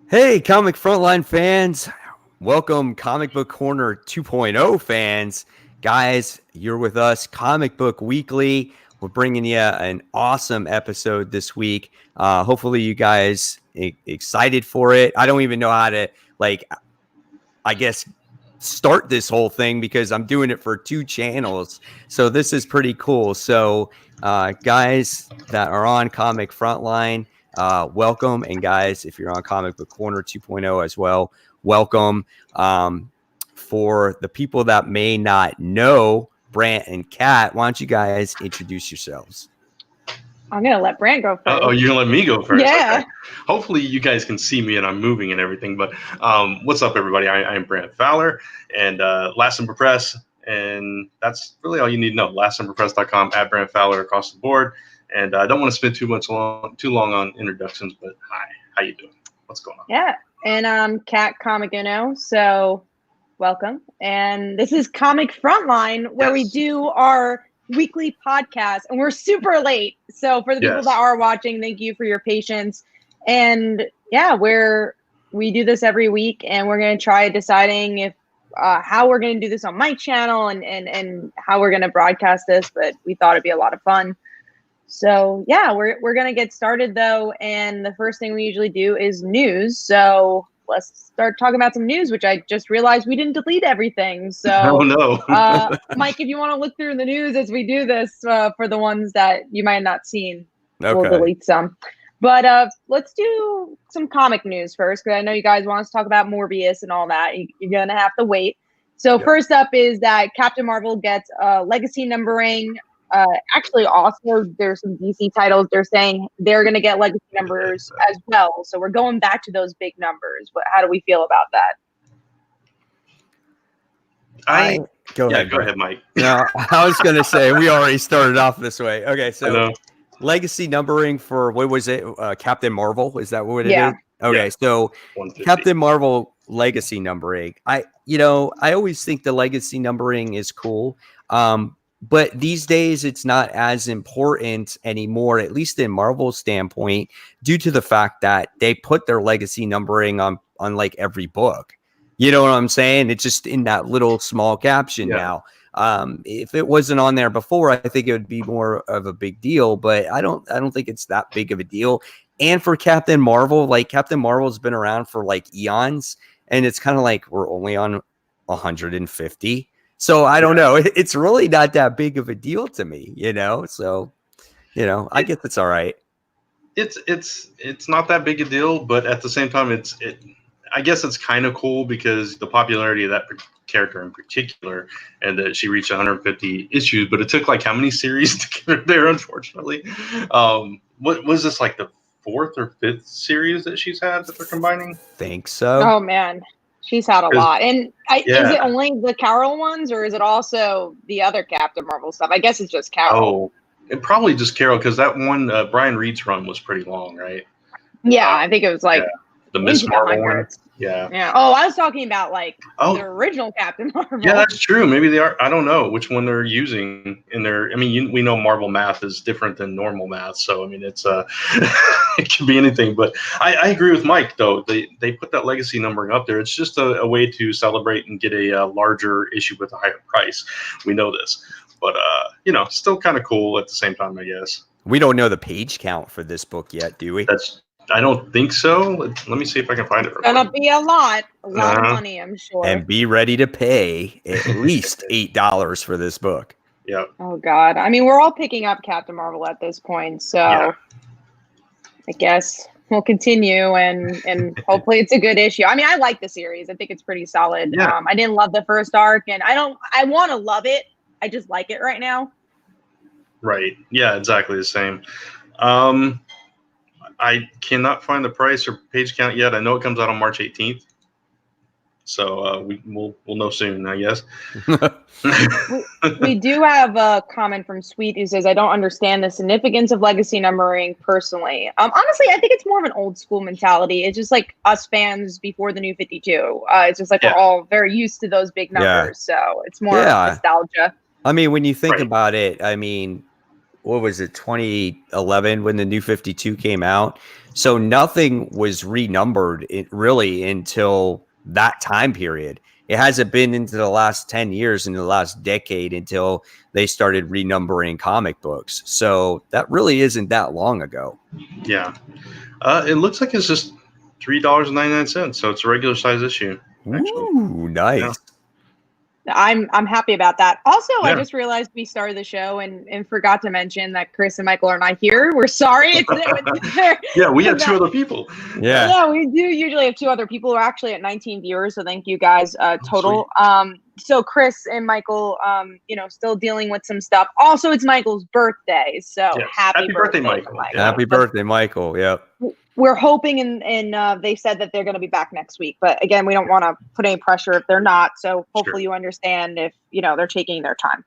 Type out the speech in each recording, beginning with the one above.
Hey, Comic Frontline fans. Welcome, Comic Book Corner 2.0 fans. Guys, you're with us, Comic Book Weekly. We're bringing you an awesome episode this week. Hopefully, you guys excited for it. I don't even know how to, start this whole thing because I'm doing it for two channels. So this is pretty cool. So, guys that are on Comic Frontline, welcome. And guys, if you're on Comic Book Corner 2.0 as well, welcome. For the people that may not know Brant and Kat, why don't you guys introduce yourselves? I'm going to let Brant go first. Oh, you're going to let me go first? Yeah. Okay. Hopefully you guys can see me and I'm moving and everything. But what's up, everybody? I'm Brant Fowler and Last Ember Press. And that's really all you need to know. LastEmberPress.com, at Brant Fowler across the board. And I don't want to spend too long on introductions, but hi, how you doing? What's going on? Yeah, and I'm Kat Comic Inno, so welcome. And this is Comic Frontline, where we do our weekly podcast, and we're super late. So for the people that are watching, thank you for your patience. And yeah, we do this every week, and we're going to try deciding if how we're going to do this on my channel and how we're going to broadcast this, but we thought it'd be a lot of fun. So yeah, we're going to get started though. And the first thing we usually do is news. So let's start talking about some news, which I just realized we didn't delete everything. So oh, no. Mike, if you want to look through the news as we do this for the ones that you might have not seen, we'll delete some. But let's do some comic news first, because I know you guys want us to talk about Morbius and all that. You're going to have to wait. So first up is that Captain Marvel gets legacy numbering. Actually, also, there's some DC titles. They're saying they're going to get legacy numbers as well. So we're going back to those big numbers. How do we feel about that? Go ahead, Mike. No, I was going to say, we already started off this way. Okay, so legacy numbering for, what was it? Captain Marvel? Is that what it is? Okay, so Captain Marvel legacy numbering. I always think the legacy numbering is cool. But these days, it's not as important anymore, at least in Marvel's standpoint, due to the fact that they put their legacy numbering on like every book. You know what I'm saying? It's just in that little small caption now. If it wasn't on there before, I think it would be more of a big deal. But I don't think it's that big of a deal. And for Captain Marvel, like Captain Marvel's been around for like eons, and it's kind of like we're only on 150. So I don't know. It's really not that big of a deal to me, So, I guess it's all right. It's not that big a deal, but at the same time, I guess it's kind of cool because the popularity of that character in particular, and that she reached 150 issues. But it took like how many series to get her there? Unfortunately, what was this, like the 4th or 5th series that she's had that they're combining? Think so. Oh man. She's had a lot. And is it only the Carol ones, or is it also the other Captain Marvel stuff? I guess it's just Carol. Oh, probably just Carol, because that one, Brian Reed's run was pretty long, right? Yeah, I think it was like the Miss Marvel one. Yeah. Oh, I was talking about the original Captain Marvel. Yeah, that's true. Maybe they are. I don't know which one they're using in their. I mean, we know Marvel math is different than normal math, so I mean, it's it could be anything. But I agree with Mike though. They put that legacy numbering up there. It's just a way to celebrate and get a larger issue with a higher price. We know this, but still kind of cool at the same time, I guess. We don't know the page count for this book yet, do we? I don't think so. Let me see if I can find it. It's gonna be a lot of money, I'm sure. And be ready to pay at least $8 for this book. Yeah. Oh God. I mean, we're all picking up Captain Marvel at this point, so I guess we'll continue and hopefully it's a good issue. I mean, I like the series. I think it's pretty solid. Yeah. I didn't love the first arc, and I want to love it. I just like it right now. Right. Yeah, exactly the same. I cannot find the price or page count yet. I know it comes out on March 18th. So we'll know soon, I guess. we do have a comment from Sweet who says, I don't understand the significance of legacy numbering personally. Honestly, I think it's more of an old school mentality. It's just like us fans before the New 52. It's just like we're all very used to those big numbers. So it's more nostalgia. I mean, when you think about it, I mean, what was it, 2011 when the New 52 came out. So nothing was renumbered really until that time period. It hasn't been into the last 10 years, in the last decade, until they started renumbering comic books. So that really isn't that long ago. Yeah. It looks like it's just $3.99. So it's a regular size issue. Actually. Ooh, nice. Yeah. I'm happy about that. Also, I just realized we started the show and forgot to mention that Chris and Michael are not here. We're sorry. Yeah, we have 2 other people. Yeah, we do usually have 2 other people. We're actually at 19 viewers, so thank you guys total. So Chris and Michael, still dealing with some stuff. Also, it's Michael's birthday, so happy birthday, Michael. Happy birthday, Michael. Yep. We're hoping, and they said that they're going to be back next week. But again, we don't want to put any pressure if they're not. So hopefully you understand if, they're taking their time.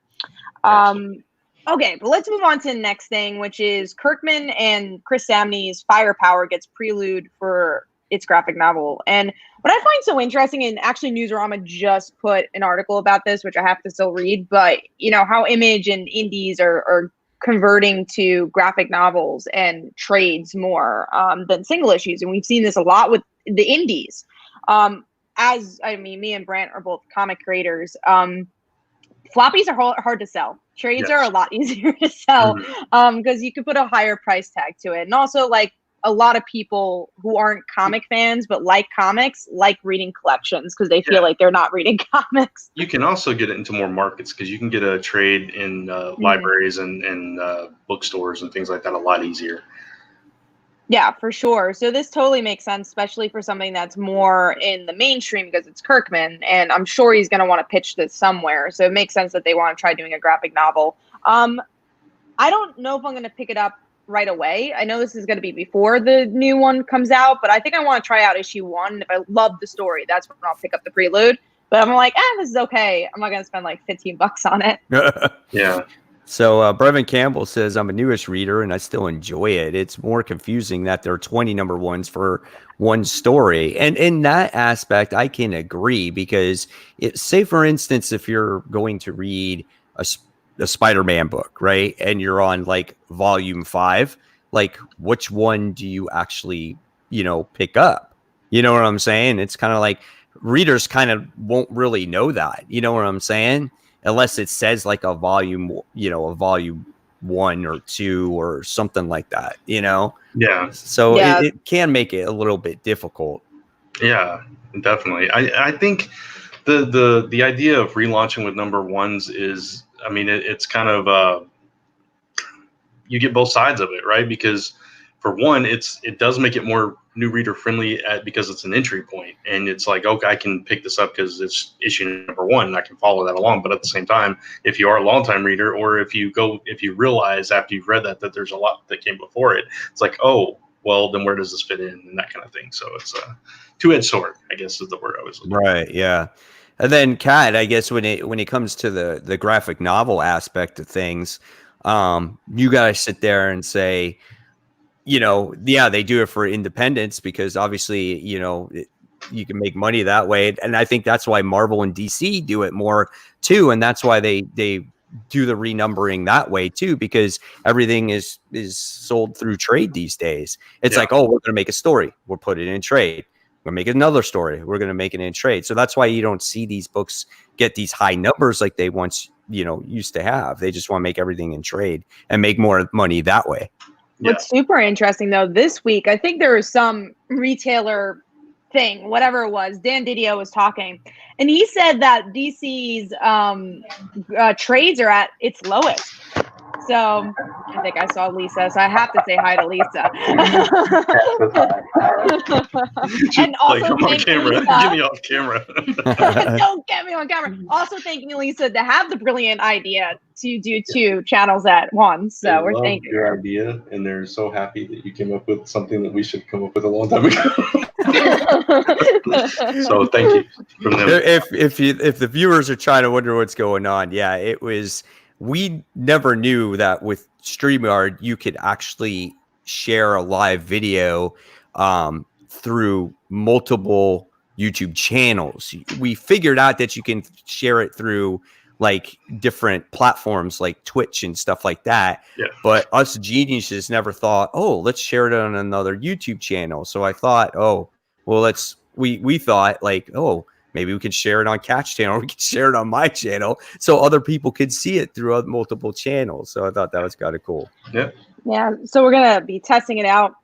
Okay, but let's move on to the next thing, which is Kirkman and Chris Samney's Firepower gets prelude for its graphic novel. And what I find so interesting, and actually Newsarama just put an article about this, which I have to still read, but how Image and Indies are converting to graphic novels and trades more than single issues. And we've seen this a lot with the indies. Me and Brant are both comic creators. Floppies are hard to sell. Trades are a lot easier to sell because you could put a higher price tag to it. And also, like, a lot of people who aren't comic fans but like comics like reading collections because they feel like they're not reading comics. You can also get it into more markets because you can get a trade in libraries and bookstores and things like that a lot easier. Yeah, for sure. So this totally makes sense, especially for something that's more in the mainstream because it's Kirkman, and I'm sure he's going to want to pitch this somewhere. So it makes sense that they want to try doing a graphic novel. I don't know if I'm going to pick it up right away. I know this is going to be before the new one comes out, but I think I want to try out issue 1. If I love the story, that's when I'll pick up the prelude. But I'm like, this is okay. I'm not going to spend like $15 on it. Yeah. So Brevin Campbell says, I'm a newish reader and I still enjoy it. It's more confusing that there are 20 number ones for one story. And in that aspect, I can agree because say, for instance, if you're going to read a Spider-Man book, right? And you're on like volume 5, like which one do you actually, pick up? You know what I'm saying? It's kind of like readers kind of won't really know that. You know what I'm saying? Unless it says like a volume 1 or 2 or something like that, Yeah. So it can make it a little bit difficult. Yeah, definitely. I think the idea of relaunching with number ones is, it's kind of you get both sides of it, right? Because for one, it does make it more new reader friendly because it's an entry point, and it's like, okay, I can pick this up because it's issue number 1 and I can follow that along. But at the same time, if you are a longtime reader, or if you realize after you've read that there's a lot that came before it, it's like, oh, well, then where does this fit in, and that kind of thing. So it's a two-edged sword, I guess is the word I was looking for. Right. Yeah. And then, Kat, I guess when it comes to the graphic novel aspect of things, you got to sit there and say, they do it for independence because obviously, you can make money that way. And I think that's why Marvel and DC do it more too. And that's why they do the renumbering that way too, because everything is sold through trade these days. It's like, oh, we're going to make a story. We'll put it in trade. We're going to make another story. We're going to make it in trade. So that's why you don't see these books get these high numbers like they once, used to have. They just want to make everything in trade and make more money that way. What's super interesting, though, this week, I think there was some retailer thing, whatever it was, Dan Didio was talking, and he said that DC's trades are at its lowest. So I think I saw Lisa, so I have to say hi to Lisa. And also come on camera. Lisa. Get me off camera. Don't get me on camera. Also thanking Lisa to have the brilliant idea to do 2 channels at once. So we're thanking your idea, and they're so happy that you came up with something that we should come up with a long time ago. So thank you from them. If the viewers are trying to wonder what's going on, it was. We never knew that with StreamYard, you could actually share a live video through multiple YouTube channels. We figured out that you can share it through like different platforms like Twitch and stuff like that. Yeah. But us geniuses never thought, oh, let's share it on another YouTube channel. So I thought, oh, well, we thought like, oh, maybe we could share it on Cat's channel. We could share it on my channel so other people could see it through multiple channels. So I thought that was kind of cool. Yeah. Yeah. So we're going to be testing it out.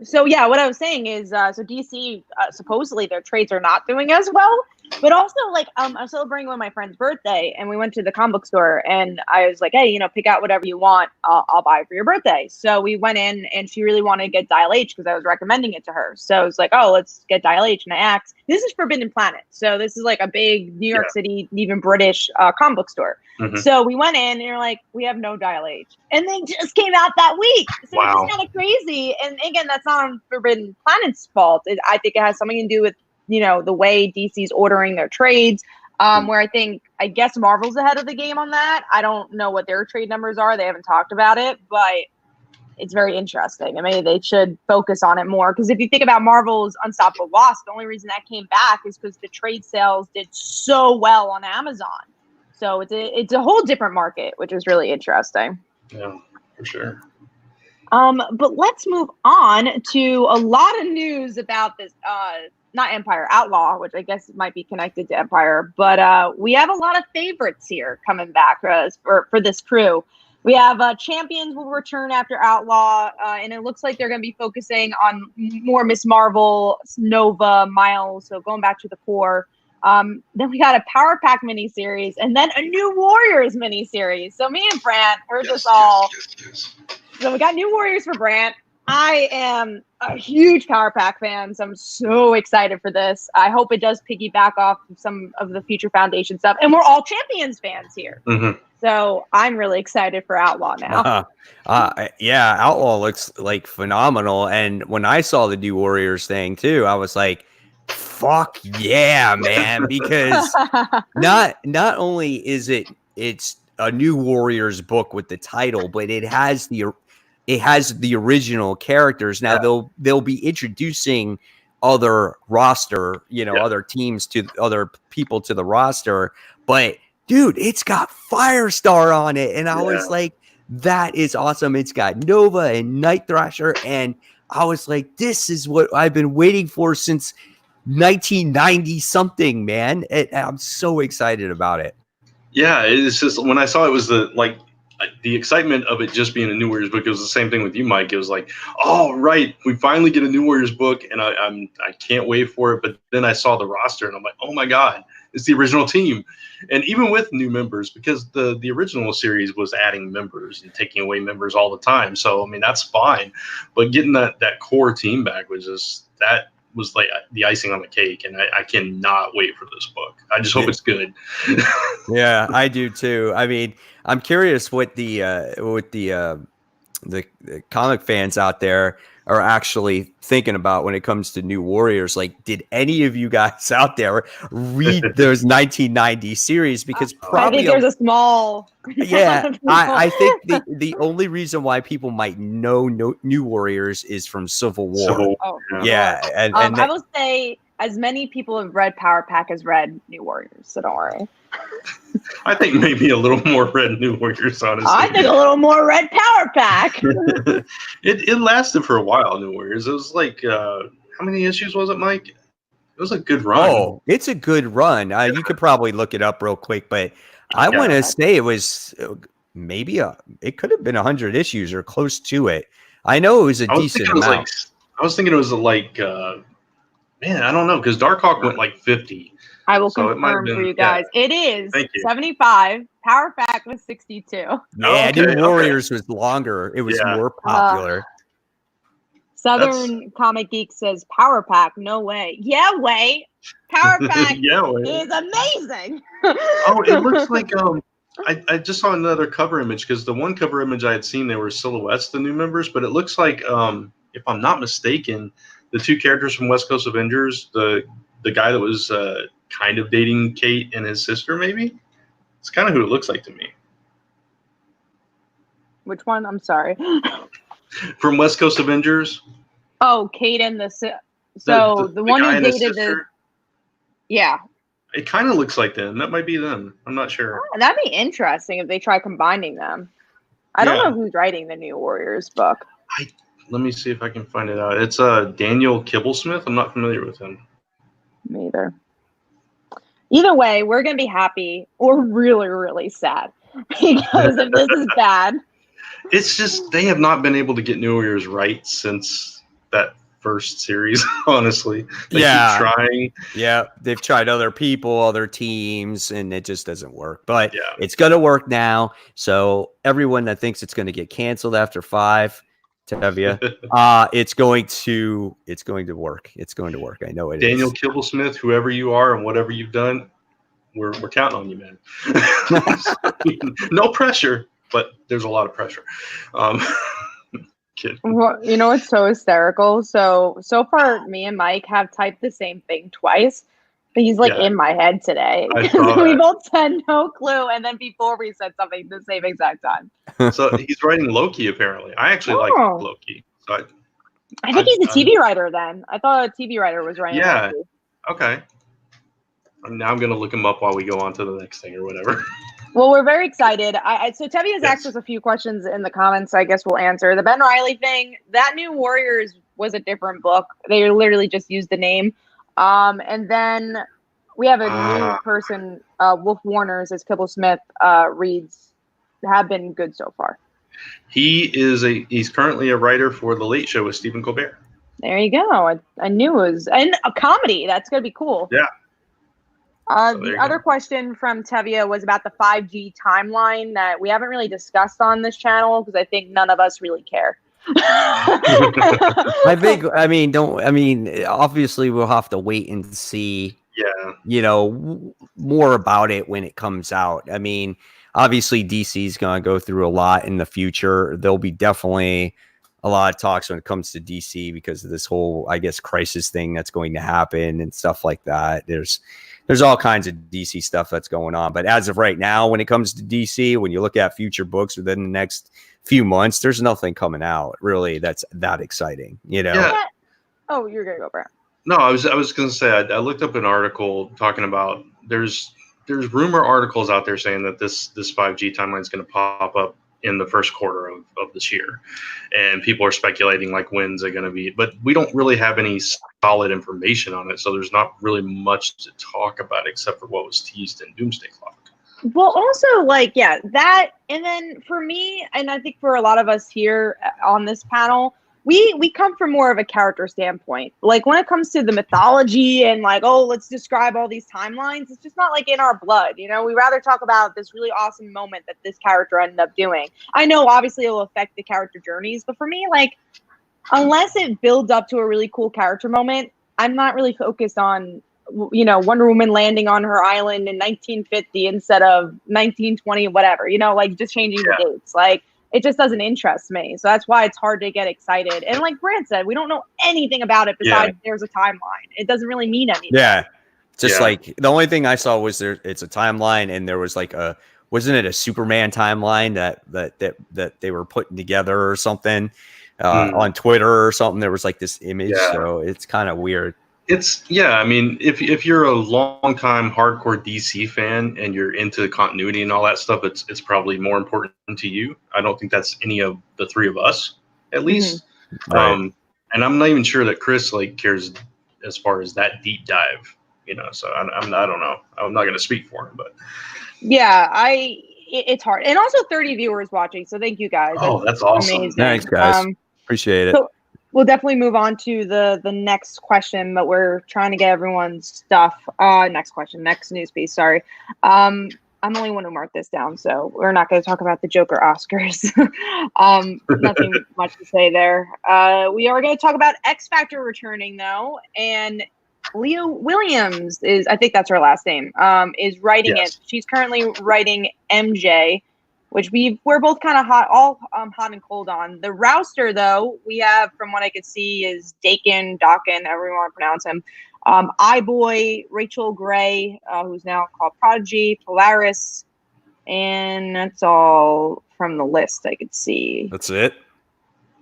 So, yeah, what I was saying is, so DC, supposedly their trades are not doing as well. But also, like, I'm celebrating one of my friend's birthday, and we went to the comic book store, and I was like, hey, you know, pick out whatever you want. I'll buy it for your birthday. So we went in, and she really wanted to get Dial H because I was recommending it to her. So I was like, oh, let's get Dial H. And I asked, this is Forbidden Planet. So this is like a big New York City, even British comic book store. Mm-hmm. So we went in, and they're like, we have no Dial H. And they just came out that week. So wow. It's kind of crazy. And again, that's not on Forbidden Planet's fault. I think it has something to do with, you know, the way DC's ordering their trades, where I guess Marvel's ahead of the game on that. I don't know what their trade numbers are. They haven't talked about it, but it's very interesting. I mean, they should focus on it more, because if you think about Marvel's Unstoppable Wasp, the only reason that came back is because the trade sales did so well on Amazon. So it's a whole different market, which is really interesting. Yeah, for sure. But let's move on to a lot of news about this, not Empire, Outlaw, which I guess might be connected to Empire. But we have a lot of favorites here coming back for this crew. We have Champions will return after Outlaw, and it looks like they're going to be focusing on more Miss Marvel, Nova, Miles, so going back to the core. Then we got a Power Pack miniseries, and then a New Warriors miniseries. So me and Brant, we're just all... Yes. So we got New Warriors for Brant. I am a huge Power Pack fan, so I'm so excited for this. I hope it does piggyback off of some of the Future Foundation stuff. And we're all Champions fans here. Mm-hmm. So I'm really excited for Outlaw now. Yeah, Outlaw looks like phenomenal. And when I saw the New Warriors thing too, I was like, fuck yeah, man. Because not only is it's a New Warriors book with the title, but it has the original characters. Now they'll be introducing other roster, other teams to other people to the roster, but dude, it's got Firestar on it. And I was like, that is awesome. It's got Nova and Night Thrasher. And I was like, this is what I've been waiting for since 1990 something, man. I'm so excited about it. Yeah, it's just, when I saw it was the excitement of it just being a New Warriors book. It was the same thing with you, Mike. It was like, oh, right, we finally get a New Warriors book, and I can't wait for it. But then I saw the roster, and I'm like, oh my god, it's the original team. And even with new members, because the original series was adding members and taking away members all the time. So I mean, that's fine. But getting that core team back was like the icing on the cake, and I cannot wait for this book. I just hope it's good. Yeah, I do too. I mean, I'm curious what the comic fans out there are actually thinking about when it comes to New Warriors. Like, did any of you guys out there read those 1990 series? Because probably I think there's a small. Yeah, I think the only reason why people might know New Warriors is from Civil War. Yeah, and I will say as many people have read Power Pack as read New Warriors, so don't worry. I think maybe a little more read New Warriors, honestly. I think a little more read Power Pack. It lasted for a while, New Warriors. It was like, how many issues was it, Mike? It was a good run. Oh, it's a good run. You could probably look it up real quick, but I want to say it was maybe it could have been 100 issues or close to it. I know it was a decent amount. I was thinking it was like, man, I don't know, because Darkhawk went like 50. I will confirm for you guys. Yeah. It is 75. Power Pack was 62. Yeah, New Warriors was longer. It was more popular. Southern Comic Geek says Power Pack. No way. Yeah, way. Power Pack is amazing. Oh, it looks like I just saw another cover image, because the one cover image I had seen, they were silhouettes, the new members, but it looks like, if I'm not mistaken, the two characters from West Coast Avengers, the guy that was kind of dating Kate and his sister, maybe? It's kind of who it looks like to me. Which one? I'm sorry. From West Coast Avengers. Oh, Kate and the one who dated the... Yeah. It kind of looks like them. That might be them. I'm not sure. Oh, that'd be interesting if they try combining them. I don't know who's writing the New Warriors book. Let me see if I can find it out. It's Daniel Kibblesmith. I'm not familiar with him. Me either. Either way, we're going to be happy or really, really sad because if this is bad. It's just they have not been able to get New Warriors right since that first series, honestly. They keep trying. Yeah, they've tried other people, other teams, and it just doesn't work. But it's going to work now. So everyone that thinks it's going to get canceled after 5, Tevya, it's going to work. It's going to work. I know it Daniel is. Kibblesmith, whoever you are and whatever you've done, we're counting on you, man. No pressure, but there's a lot of pressure. Well, you know, it's so hysterical. So far, me and Mike have typed the same thing twice. But he's like in my head today. We both said no clue, and then before we said something the same exact time. So he's writing Locke Key, apparently. I actually like Locke Key. So I think he's a TV writer then. I thought a TV writer was writing Locke Key. Okay. Now I'm going to look him up while we go on to the next thing or whatever. Well, we're very excited. So Tevye has asked us a few questions in the comments. So I guess we'll answer. The Ben Reilly thing, that New Warriors was a different book. They literally just used the name. And then we have a new person, Wolf Warners, as Kibblesmith reads, have been good so far. He's currently a writer for The Late Show with Stephen Colbert. There you go. I knew it was and a comedy. That's going to be cool. Yeah. The other question from Tevye was about the 5G timeline that we haven't really discussed on this channel because I think none of us really care. Obviously we'll have to wait and see, more about it when it comes out. I mean, obviously DC is going to go through a lot in the future. There'll be definitely a lot of talks when it comes to DC because of this whole, I guess, crisis thing that's going to happen and stuff like that. There's all kinds of DC stuff that's going on. But as of right now, when it comes to DC, when you look at future books within the next few months, there's nothing coming out really that's that exciting, Yeah. Oh, you're going to go, Brad. No, I was going to say, I looked up an article talking about there's rumor articles out there saying that this 5G timeline is going to pop up in the first quarter of this year. And people are speculating like when's it going to be, but we don't really have any solid information on it. So there's not really much to talk about except for what was teased in Doomsday Clock. Well, also that, and then for me, and I think for a lot of us here on this panel, we come from more of a character standpoint. Like when it comes to the mythology and let's describe all these timelines, it's just not in our blood. We rather talk about this really awesome moment that this character ended up doing. I know obviously it will affect the character journeys, but for me, unless it builds up to a really cool character moment, I'm not really focused on, Wonder Woman landing on her island in 1950 instead of 1920, whatever, just changing the dates. It just doesn't interest me. So that's why it's hard to get excited. And like Brad said, we don't know anything about it besides there's a timeline. It doesn't really mean anything. Yeah. Just the only thing I saw was it's a timeline and there was wasn't it a Superman timeline that they were putting together or something on Twitter or something? There was this image. So it's kind of weird. I mean, if you're a long-time hardcore DC fan and you're into continuity and all that stuff, it's probably more important to you. I don't think that's any of the three of us, at least. Right. And I'm not even sure that Chris cares as far as that deep dive, So I don't know. I'm not going to speak for him, but it's hard. And also 30 viewers watching, so thank you guys. Oh, that's awesome! Amazing. Thanks, guys. Appreciate it. So, we'll definitely move on to the next question, but we're trying to get everyone's stuff. Next news piece. Sorry. I'm the only one who marked this down, so we're not going to talk about the Joker Oscars. Nothing much to say there. We are going to talk about X Factor returning, though, and Leah Williams I think that's her last name, is writing it. She's currently writing MJ, which we're both kind of hot and cold on. The Rouster, though, we have, from what I could see, is Dakin, however you want to pronounce him. iBoy, Rachel Gray, who's now called Prodigy, Polaris, and that's all from the list I could see. That's it?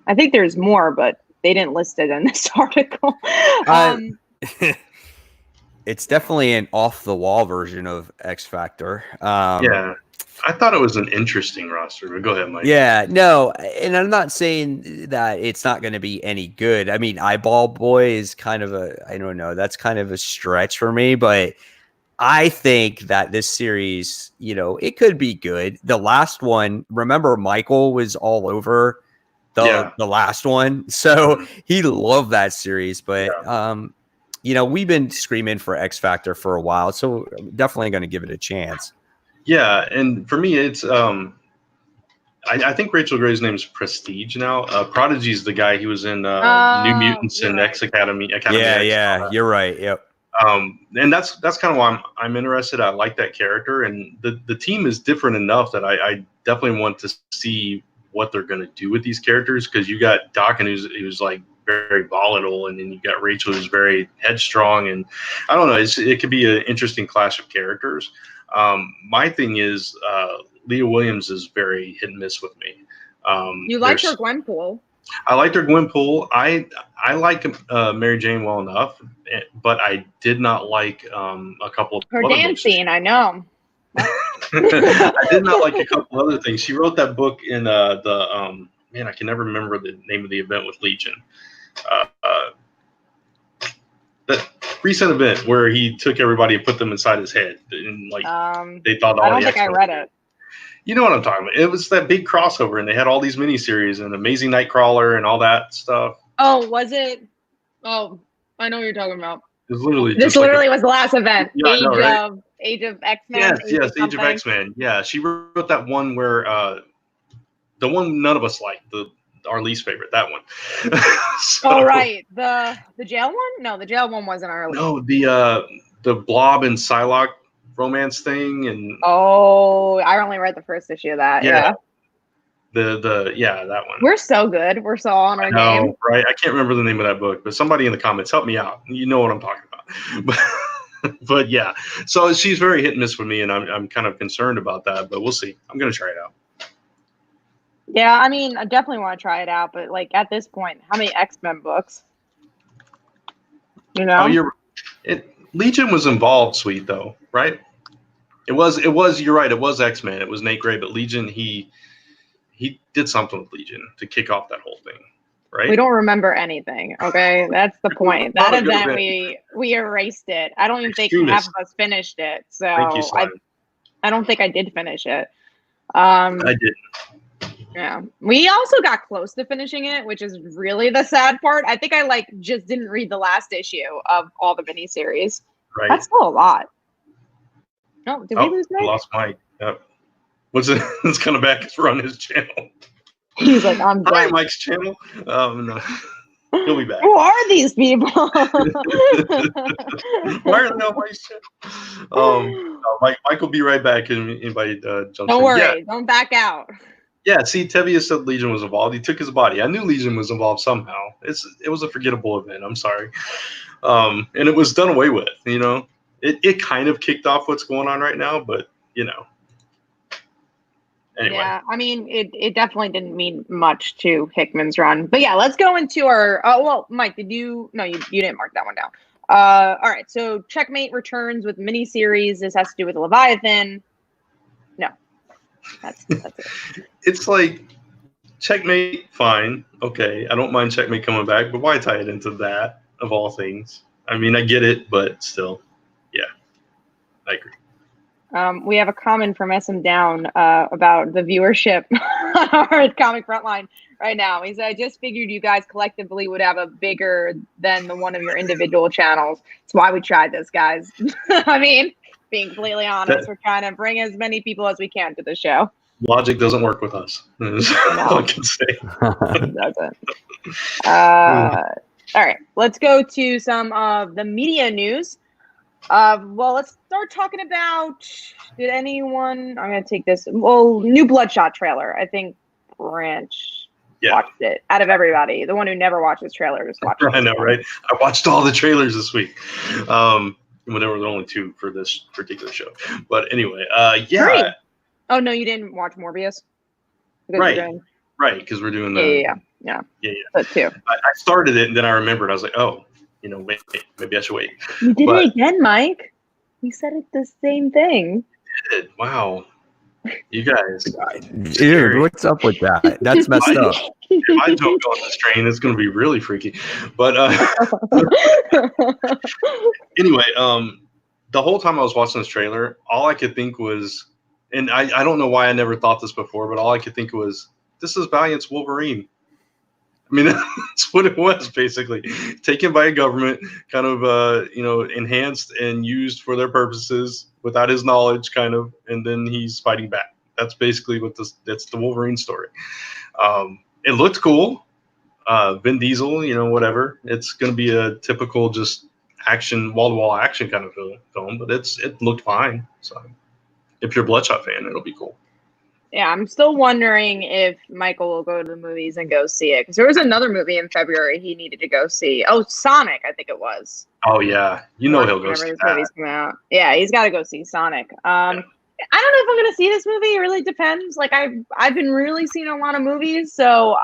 I think there's more, but they didn't list it in this article. it's definitely an off the wall version of X Factor. Yeah. I thought it was an interesting roster, but go ahead, Mike. Yeah, no, and I'm not saying that it's not going to be any good. I mean, Eyeball Boy is kind of I don't know, that's kind of a stretch for me, but I think that this series, it could be good. The last one, remember Michael was all over the last one, so he loved that series, but we've been screaming for X Factor for a while, so I'm definitely going to give it a chance. Yeah, and for me, it's I think Rachel Gray's name is Prestige now. Prodigy's the guy. He was in New Mutants and X Academy. Yeah, you're right. Yep. And that's kind of why I'm interested. I like that character, and the team is different enough that I definitely want to see what they're going to do with these characters, because you got Dokken who's like very volatile, and then you got Rachel who's very headstrong, and I don't know. It could be an interesting clash of characters. My thing is Leah Williams is very hit and miss with me. You liked her Gwenpool. I liked her Gwenpool. I like Mary Jane well enough, but I did not like a couple of her dance scene. I know. I did not like a couple other things. She wrote that book in man, I can never remember the name of the event with Legion. That recent event where he took everybody and put them inside his head, and they thought. I don't think I read it. You know what I'm talking about? It was that big crossover, and they had all these miniseries and Amazing Nightcrawler and all that stuff. Oh, was it? Oh, I know what you're talking about. It was literally this literally was the last event. Yeah, Age of X-Men. Yes, Age of X-Men. Yeah, she wrote that one where the one none of us liked, our least favorite, that one. Oh, right. The jail one? No, the jail one wasn't our least. No, the Blob and Psylocke romance thing, and I only read the first issue of that. Yeah. That one. We're so good. We're so on our game. Right? I can't remember the name of that book, but somebody in the comments help me out. You know what I'm talking about. But yeah, so she's very hit and miss with me, and I'm kind of concerned about that. But we'll see. I'm gonna try it out. Yeah, I mean, I definitely want to try it out, but at this point, how many X-Men books? Legion was involved, sweet though, right? It was. You're right. It was X-Men. It was Nate Gray, but Legion, he did something with Legion to kick off that whole thing, right? We don't remember anything. Okay, that's the point. That event, we erased it. I don't even think half of us finished it. So I don't think I did finish it. I didn't. Yeah, we also got close to finishing it, which is really the sad part. I think I just didn't read the last issue of all the miniseries. Right, that's still a lot. Oh, did we lose Mike? I lost Mike. Yep. It's kind of back. We're on his channel. He's like, I'm done. Hi, Mike's channel. No. He'll be back. Who are these people? Why are they on Mike's channel? Mike will be right back. And anybody jumps in. Don't worry. Don't back out. Yeah, see, Tevius said Legion was involved. He took his body. I knew Legion was involved somehow. It was a forgettable event. I'm sorry. And it was done away with, It kind of kicked off what's going on right now, but, Anyway. Yeah, I mean, it definitely didn't mean much to Hickman's run. But yeah, let's go into our Mike, you didn't mark that one down. All right, so Checkmate returns with miniseries. This has to do with Leviathan. No. That's it. It's like Checkmate, fine. Okay. I don't mind Checkmate coming back, but why tie it into that of all things? I mean, I get it, but still, yeah. I agree. We have a comment from SM Down about the viewership on our Comic Frontline right now. He said, I just figured you guys collectively would have a bigger than the one of your individual channels. That's why we tried this, guys. I mean, being completely honest, we're trying to bring as many people as we can to the show. Logic doesn't work with us. That's all I can say. It doesn't. All right, let's go to some of the media news. Let's start talking about, I'm going to take this, new Bloodshot trailer. I think Branch watched it out of everybody. The one who never watched this trailer just watched it. I know, right? I watched all the trailers this week. When there were only 2 for this particular show. But anyway, yeah. 3. Oh, no, you didn't watch Morbius? Right, because we're doing the... Yeah. But 2. I started it, and then I remembered. I was like, oh, maybe I should wait. You did it again, Mike. We said it the same thing. I did. Wow. You guys. Dude, what's up with that? That's messed up. If I don't go on this train, it's going to be really freaky. But anyway, the whole time I was watching this trailer, all I could think was, and I don't know why I never thought this before, but all I could think was, this is Valiant's Wolverine. I mean, that's what it was, basically. Taken by a government, kind of, enhanced and used for their purposes without his knowledge, kind of, and then he's fighting back. That's basically that's the Wolverine story. It looked cool. Vin Diesel, whatever. It's going to be a typical just action, wall-to-wall action kind of film, but it looked fine. So if you're a Bloodshot fan, it'll be cool. Yeah, I'm still wondering if Michael will go to the movies and go see it. Because there was another movie in February he needed to go see. Oh, Sonic, I think it was. Oh, yeah. He'll go see that. Movies come out. Yeah, he's got to go see Sonic. I don't know if I'm going to see this movie. It really depends. Like, I've been really seeing a lot of movies. So,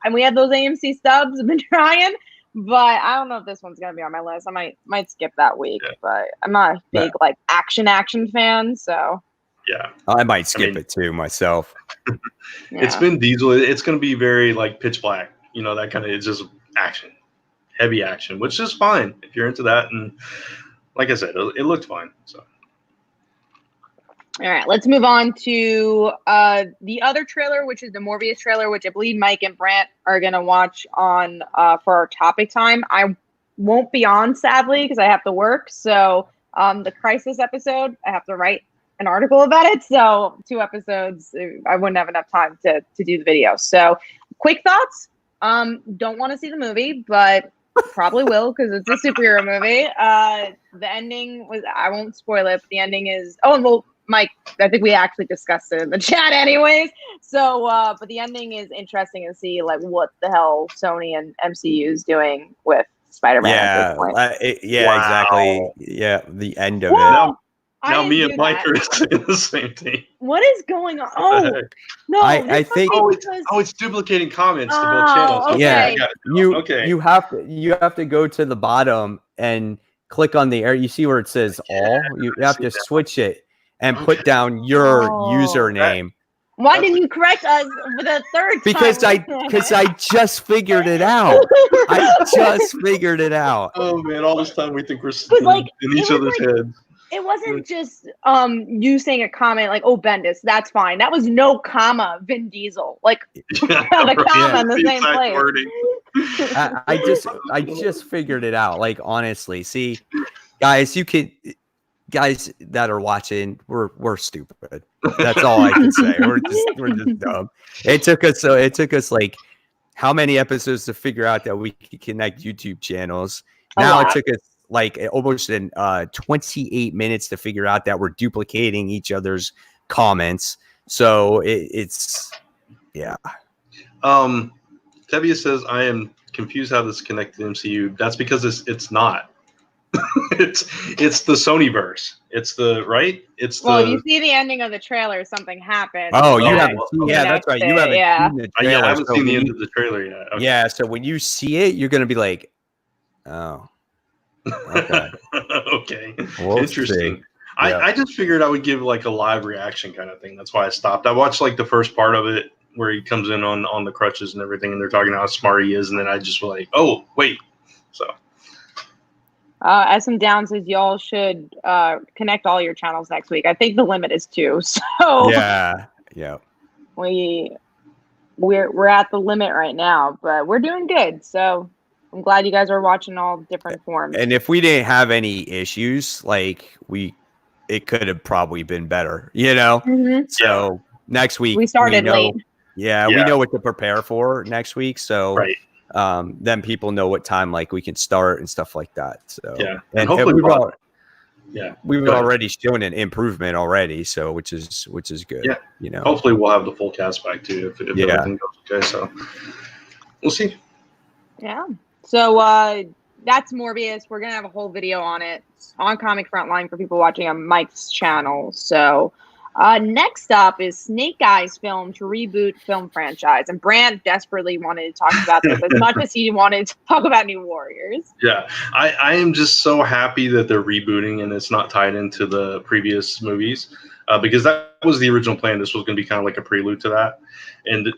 and we had those AMC stubs. I've been trying. But I don't know if this one's going to be on my list. I might skip that week. Yeah. But I'm not a big, action fan. So... Yeah, I might skip it too myself. Yeah. It's Vin Diesel. It's going to be very Pitch Black. That kind of, it's just action, heavy action, which is fine if you're into that. And like I said, it looked fine. So, all right, let's move on to the other trailer, which is the Morbius trailer, which I believe Mike and Brant are going to watch on for our topic time. I won't be on, sadly, because I have to work. So the Crisis episode, I have to write an article about it, so 2 episodes I wouldn't have enough time to do the video. So quick thoughts. Don't want to see the movie, but probably will because it's a superhero movie. The ending was, I won't spoil it, but the ending is, Mike, I think we actually discussed it in the chat anyways. So but the ending is interesting to see what the hell Sony and MCU is doing with Spider-Man at this point. Exactly. Yeah, the end of it. Now me and Mike are in the same team. What is going on? Oh no! I think it's duplicating comments to both channels. Okay. Yeah, you have to go to the bottom and click on the You see where it says all? You have to switch it and put down your username. Why didn't you correct us for the third time? Because I just figured it out. I just figured it out. Oh man! All this time we think we're in each other's heads. It wasn't just you saying a comment like, "Oh, Bendis, that's fine." That was no comma, Vin Diesel, the comma in the same place. I just figured it out. Honestly, see, guys, guys that are watching, we're stupid. That's all I can say. We're just dumb. It took us how many episodes to figure out that we could connect YouTube channels. Now it took us almost 28 minutes to figure out that we're duplicating each other's comments. So it's Tevia says, I am confused how this is connected to MCU. That's because it's not. it's the Sonyverse. It's the right. It's you see the ending of the trailer. Something happened. Oh, you haven't. That's right. You haven't seen the trailer. I haven't seen the end of the trailer yet. Okay. Yeah. So when you see it, you're gonna be like, oh. Okay. Okay. Interesting. I just figured I would give a live reaction kind of thing. That's why I stopped. I watched the first part of it where he comes in on the crutches and everything, and they're talking about how smart he is, and then I just was like, oh wait. So. SM Down says y'all should connect all your channels next week. I think the limit is 2. So yeah. We're at the limit right now, but we're doing good. So. I'm glad you guys are watching all different forms. And if we didn't have any issues, it could have probably been better, Mm-hmm. So next week we started late. Yeah, we know what to prepare for next week. So then people know what time we can start and stuff like that. So and hopefully we've already shown an improvement already. So which is good. Yeah, hopefully we'll have the full cast back too if everything goes okay. So we'll see. Yeah. So that's Morbius. We're going to have a whole video on it on Comic Frontline for people watching on Mike's channel. So Next up is Snake Eyes film to reboot film franchise. And Brant desperately wanted to talk about this as much as he wanted to talk about New Warriors. Yeah, I am just so happy that they're rebooting and it's not tied into the previous movies because that was the original plan. This was going to be kind of like a prelude to that. And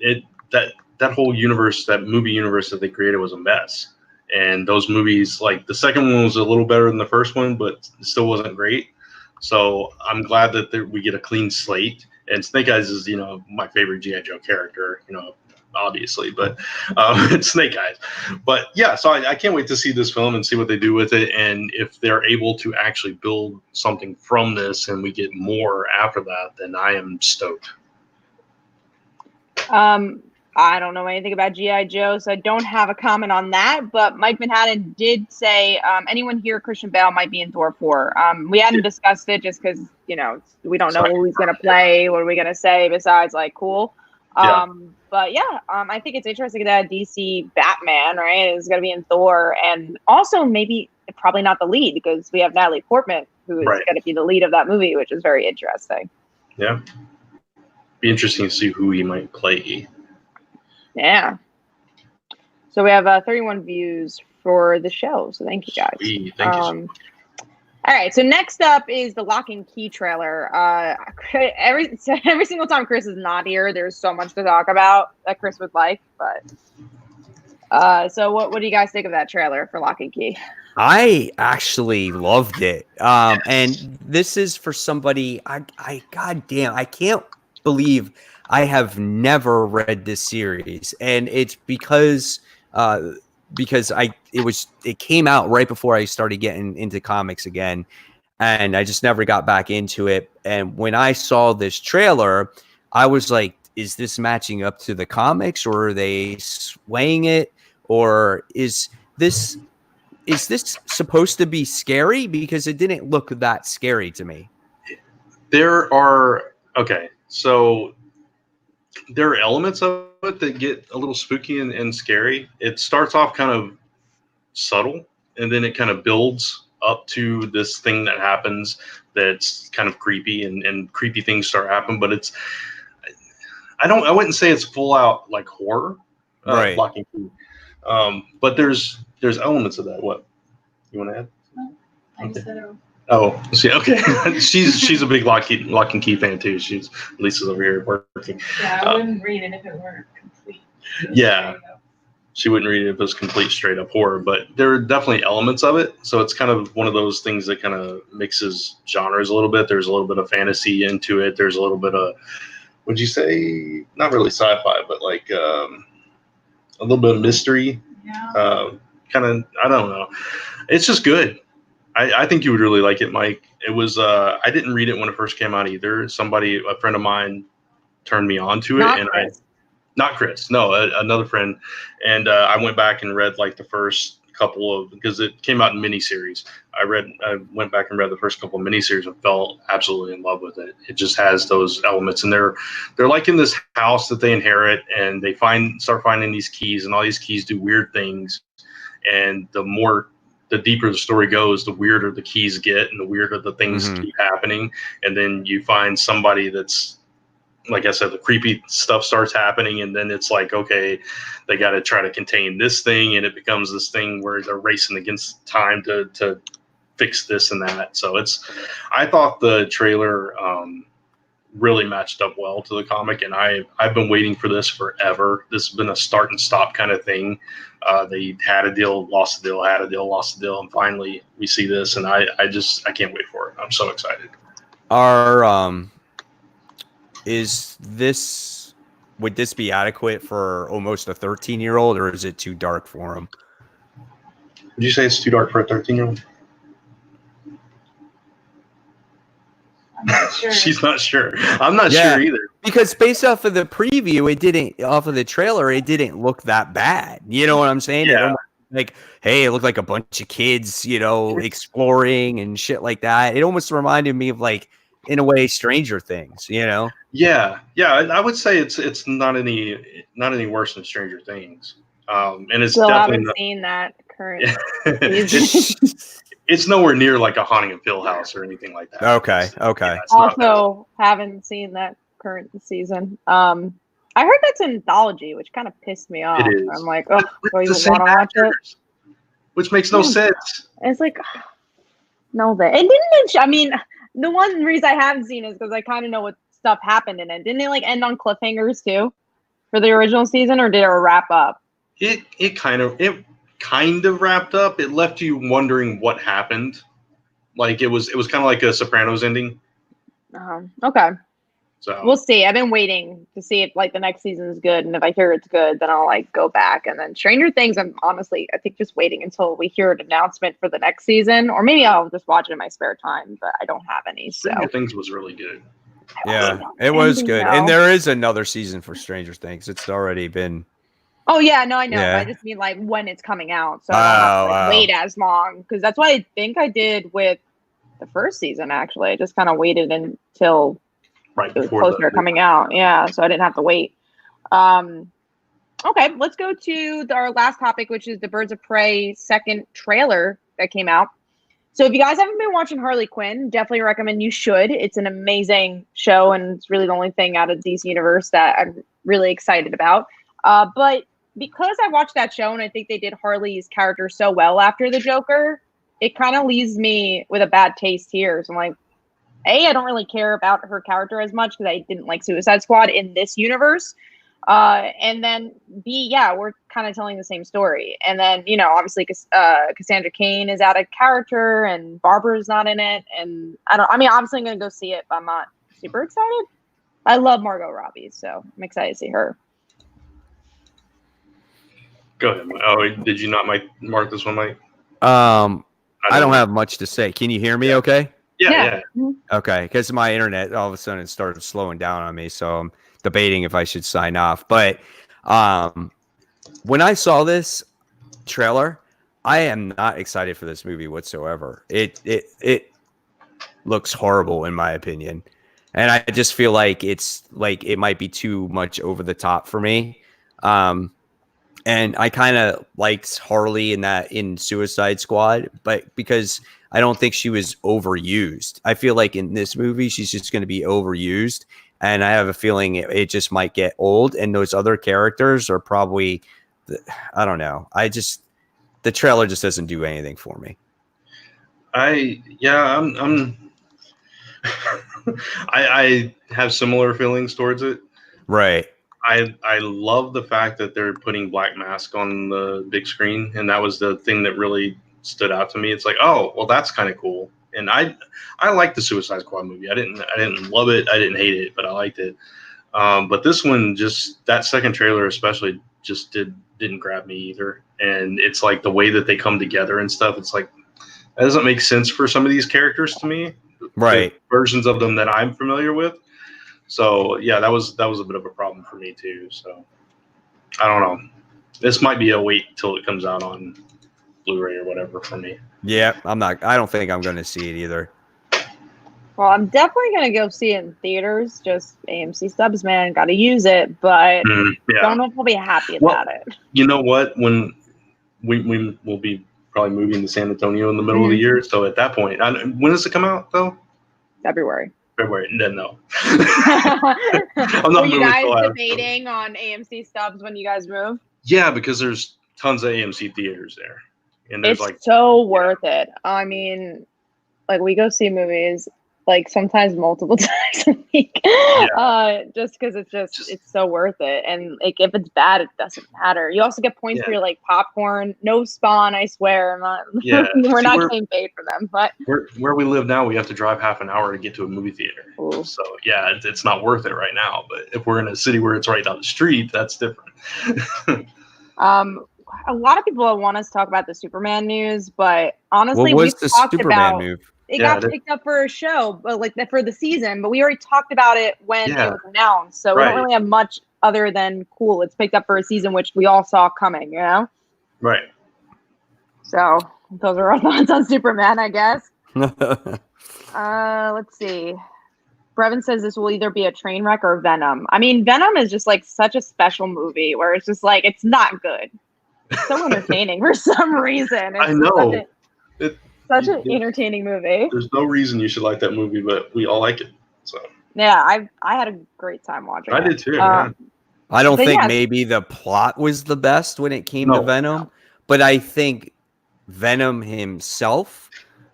that whole universe, that movie universe that they created was a mess. And those movies, like the second one was a little better than the first one, but it still wasn't great. So I'm glad that we get a clean slate. And Snake Eyes is, my favorite G.I. Joe character, obviously, but it's Snake Eyes. But yeah, so I can't wait to see this film and see what they do with it. And if they're able to actually build something from this and we get more after that, then I am stoked. I don't know anything about G.I. Joe, so I don't have a comment on that. But Mike Manhattan did say anyone here, Christian Bale might be in Thor 4. We hadn't discussed it just because, we don't know who he's going to play. What are we going to say besides, cool? But yeah, I think it's interesting that DC Batman, right, is going to be in Thor. And also probably not the lead because we have Natalie Portman, who is going to be the lead of that movie, which is very interesting. Yeah. Be interesting to see who he might play. Yeah. So we have 31 views for the show. So thank you guys. Thank you so much. All right. So next up is the Locke Key trailer. Every single time Chris is not here, there's so much to talk about that Chris would like. But so what do you guys think of that trailer for Locke Key? I actually loved it. And this is for somebody. Goddamn, I can't believe I have never read this series, and it's because it came out right before I started getting into comics again, and I just never got back into it. And when I saw this trailer, I was like, is this matching up to the comics, or are they swaying it, or is this supposed to be scary? Because it didn't look that scary to me. There are elements of it that get a little spooky and scary. It starts off kind of subtle, and then it kind of builds up to this thing that happens that's kind of creepy, and creepy things start happening. But I wouldn't say it's full out like horror, right? Locke Key. But there's elements of that. What you want to add? I just said Oh, see, okay. she's a big Locke Key fan too. Lisa's over here working. Yeah, I wouldn't read it if it weren't complete. Yeah, she wouldn't read it if it was complete straight up horror, but there are definitely elements of it. So it's kind of one of those things that kind of mixes genres a little bit. There's a little bit of fantasy into it. There's a little bit of, would you say, not really sci-fi, but like a little bit of mystery. Yeah. Kind of, I don't know. It's just good. I think you would really like it, Mike. It was I didn't read it when it first came out either. A friend of mine turned me on to it, not Chris, no, another friend, and I went back and read like the first couple of, because it came out in miniseries. I went back and read the first couple of miniseries and fell absolutely in love with it. It just has those elements, and they're like in this house that they inherit, and they start finding these keys, and all these keys do weird things, and the deeper the story goes, the weirder the keys get and the weirder the things keep happening. And then you find somebody that's, like I said, the creepy stuff starts happening. And then it's like, okay, they got to try to contain this thing. And it becomes this thing where they're racing against time to fix this and that. So I thought the trailer really matched up well to the comic. And I've been waiting for this forever. This has been a start and stop kind of thing. They had a deal, lost a deal, had a deal, lost a deal, and finally we see this, and I can't wait for it. I'm so excited. Would this be adequate for almost a 13-year-old, or is it too dark for him? Would you say it's too dark for a 13-year-old? I'm not sure. She's not sure. I'm not sure either. Because based off of the preview, off of the trailer, it didn't look that bad. You know what I'm saying? Yeah. Like, hey, it looked like a bunch of kids, exploring and shit like that. It almost reminded me of, like, in a way, Stranger Things, Yeah. I would say it's not any worse than Stranger Things. And it's still definitely haven't seen that current. it's nowhere near like a Haunting of Hill House or anything like that. Okay. Also, haven't seen that current season. I heard that's an anthology, which kind of pissed me off. It is. I'm like, oh, do you the same want to watch it? actors, which makes no sense. It's like, no, it didn't. I mean, the one reason I haven't seen is because I kind of know what stuff happened in it. Didn't they like end on cliffhangers too for the original season, or did it wrap up? It kind of wrapped up. It left you wondering what happened. Like it was kind of like a Sopranos ending. Okay. So we'll see. I've been waiting to see if like the next season is good, and if I hear it's good, then I'll like go back. And then Stranger Things, I think just waiting until we hear an announcement for the next season, or maybe I'll just watch it in my spare time. But I don't have any. So Stranger Things was really good. Yeah, it was good, and there is another season for Stranger Things. It's already been. Oh yeah, no, I know. Yeah. I just mean like when it's coming out, so I don't have to like, wait as long, because that's what I think I did with the first season. Actually, I just kind of waited until. Right, it was closer to coming out, yeah, so I didn't have to wait. Okay, let's go to our last topic, which is the Birds of Prey second trailer that came out. So if you guys haven't been watching Harley Quinn, definitely recommend you should. It's an amazing show, and it's really the only thing out of DC universe that I'm really excited about. But because I watched that show, and I think they did Harley's character so well after the Joker, it kind of leaves me with a bad taste here. So I'm like, I don't really care about her character as much because I didn't like Suicide Squad in this universe. And then B, yeah, we're kind of telling the same story. And then, obviously Cassandra Cain is out of character and Barbara's not in it. And obviously I'm going to go see it, but I'm not super excited. I love Margot Robbie, so I'm excited to see her. Go ahead. Oh, did you not mark this one, Mike? I don't have much to say. Can you hear me okay? Yeah. Okay, because my internet all of a sudden started slowing down on me, so I'm debating if I should sign off. But when I saw this trailer, I am not excited for this movie whatsoever. It looks horrible in my opinion, and I just feel like it might be too much over the top for me. And I kind of liked Harley in Suicide Squad, but because I don't think she was overused. I feel like in this movie, she's just going to be overused. And I have a feeling it just might get old. And those other characters are probably, I don't know. The trailer just doesn't do anything for me. I have similar feelings towards it. Right. I love the fact that they're putting Black Mask on the big screen, and that was the thing that really stood out to me. It's like, oh, well, that's kind of cool. And I liked the Suicide Squad movie. I didn't love it. I didn't hate it, but I liked it. But this one, just that second trailer especially, just didn't grab me either. And it's like the way that they come together and stuff. It's like that doesn't make sense for some of these characters to me. Right. The versions of them that I'm familiar with. So yeah, that was a bit of a problem for me too. So I don't know. This might be a wait till it comes out on Blu-ray or whatever for me. Yeah, I don't think I'm going to see it either. Well, I'm definitely going to go see it in theaters. Just AMC subs, man. Got to use it. But don't know if we'll be happy about it. You know what? When we will be probably moving to San Antonio in the middle of the year. So at that point, when does it come out though? February. No. I'm not. Were you guys debating on AMC stubs when you guys move? Yeah, because there's tons of AMC theaters there. And there's it's so worth it. I mean, like we go see movies like sometimes multiple times a week, just because it's so worth it. And like if it's bad, it doesn't matter. You also get points for your like popcorn. No Spawn, I swear. We're not getting paid for them. But where we live now, we have to drive half an hour to get to a movie theater. Ooh. So yeah, it's not worth it right now. But if we're in a city where it's right down the street, that's different. A lot of people want us to talk about the Superman news, but honestly, we talked about move? It got picked up for a show, but like for the season. But we already talked about it when it was announced, so we don't really have much other than cool. It's picked up for a season, which we all saw coming, Right. So those are our thoughts on Superman, I guess. Let's see. Brevin says this will either be a train wreck or Venom. I mean, Venom is just like such a special movie where it's just like it's not good. It's so entertaining for some reason. I know. such an entertaining movie. There's no reason you should like that movie, but we all like it. So yeah, I had a great time watching it. I did too. Yeah. I don't think maybe the plot was the best when it came to Venom, but I think Venom himself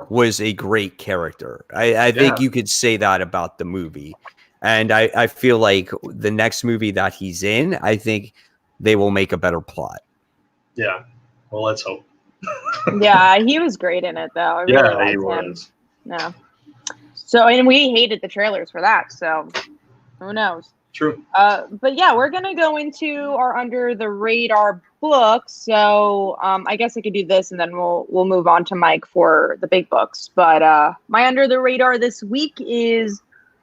was a great character. I think you could say that about the movie. And I feel like the next movie that he's in, I think they will make a better plot. Yeah. Well, let's hope. Yeah, he was great in it, though. I really liked he him. was. Yeah. So, and we hated the trailers for that. So, who knows? True. But yeah, we're gonna go into our under the radar books. So, I guess I could do this, and then we'll move on to Mike for the big books. But my under the radar this week is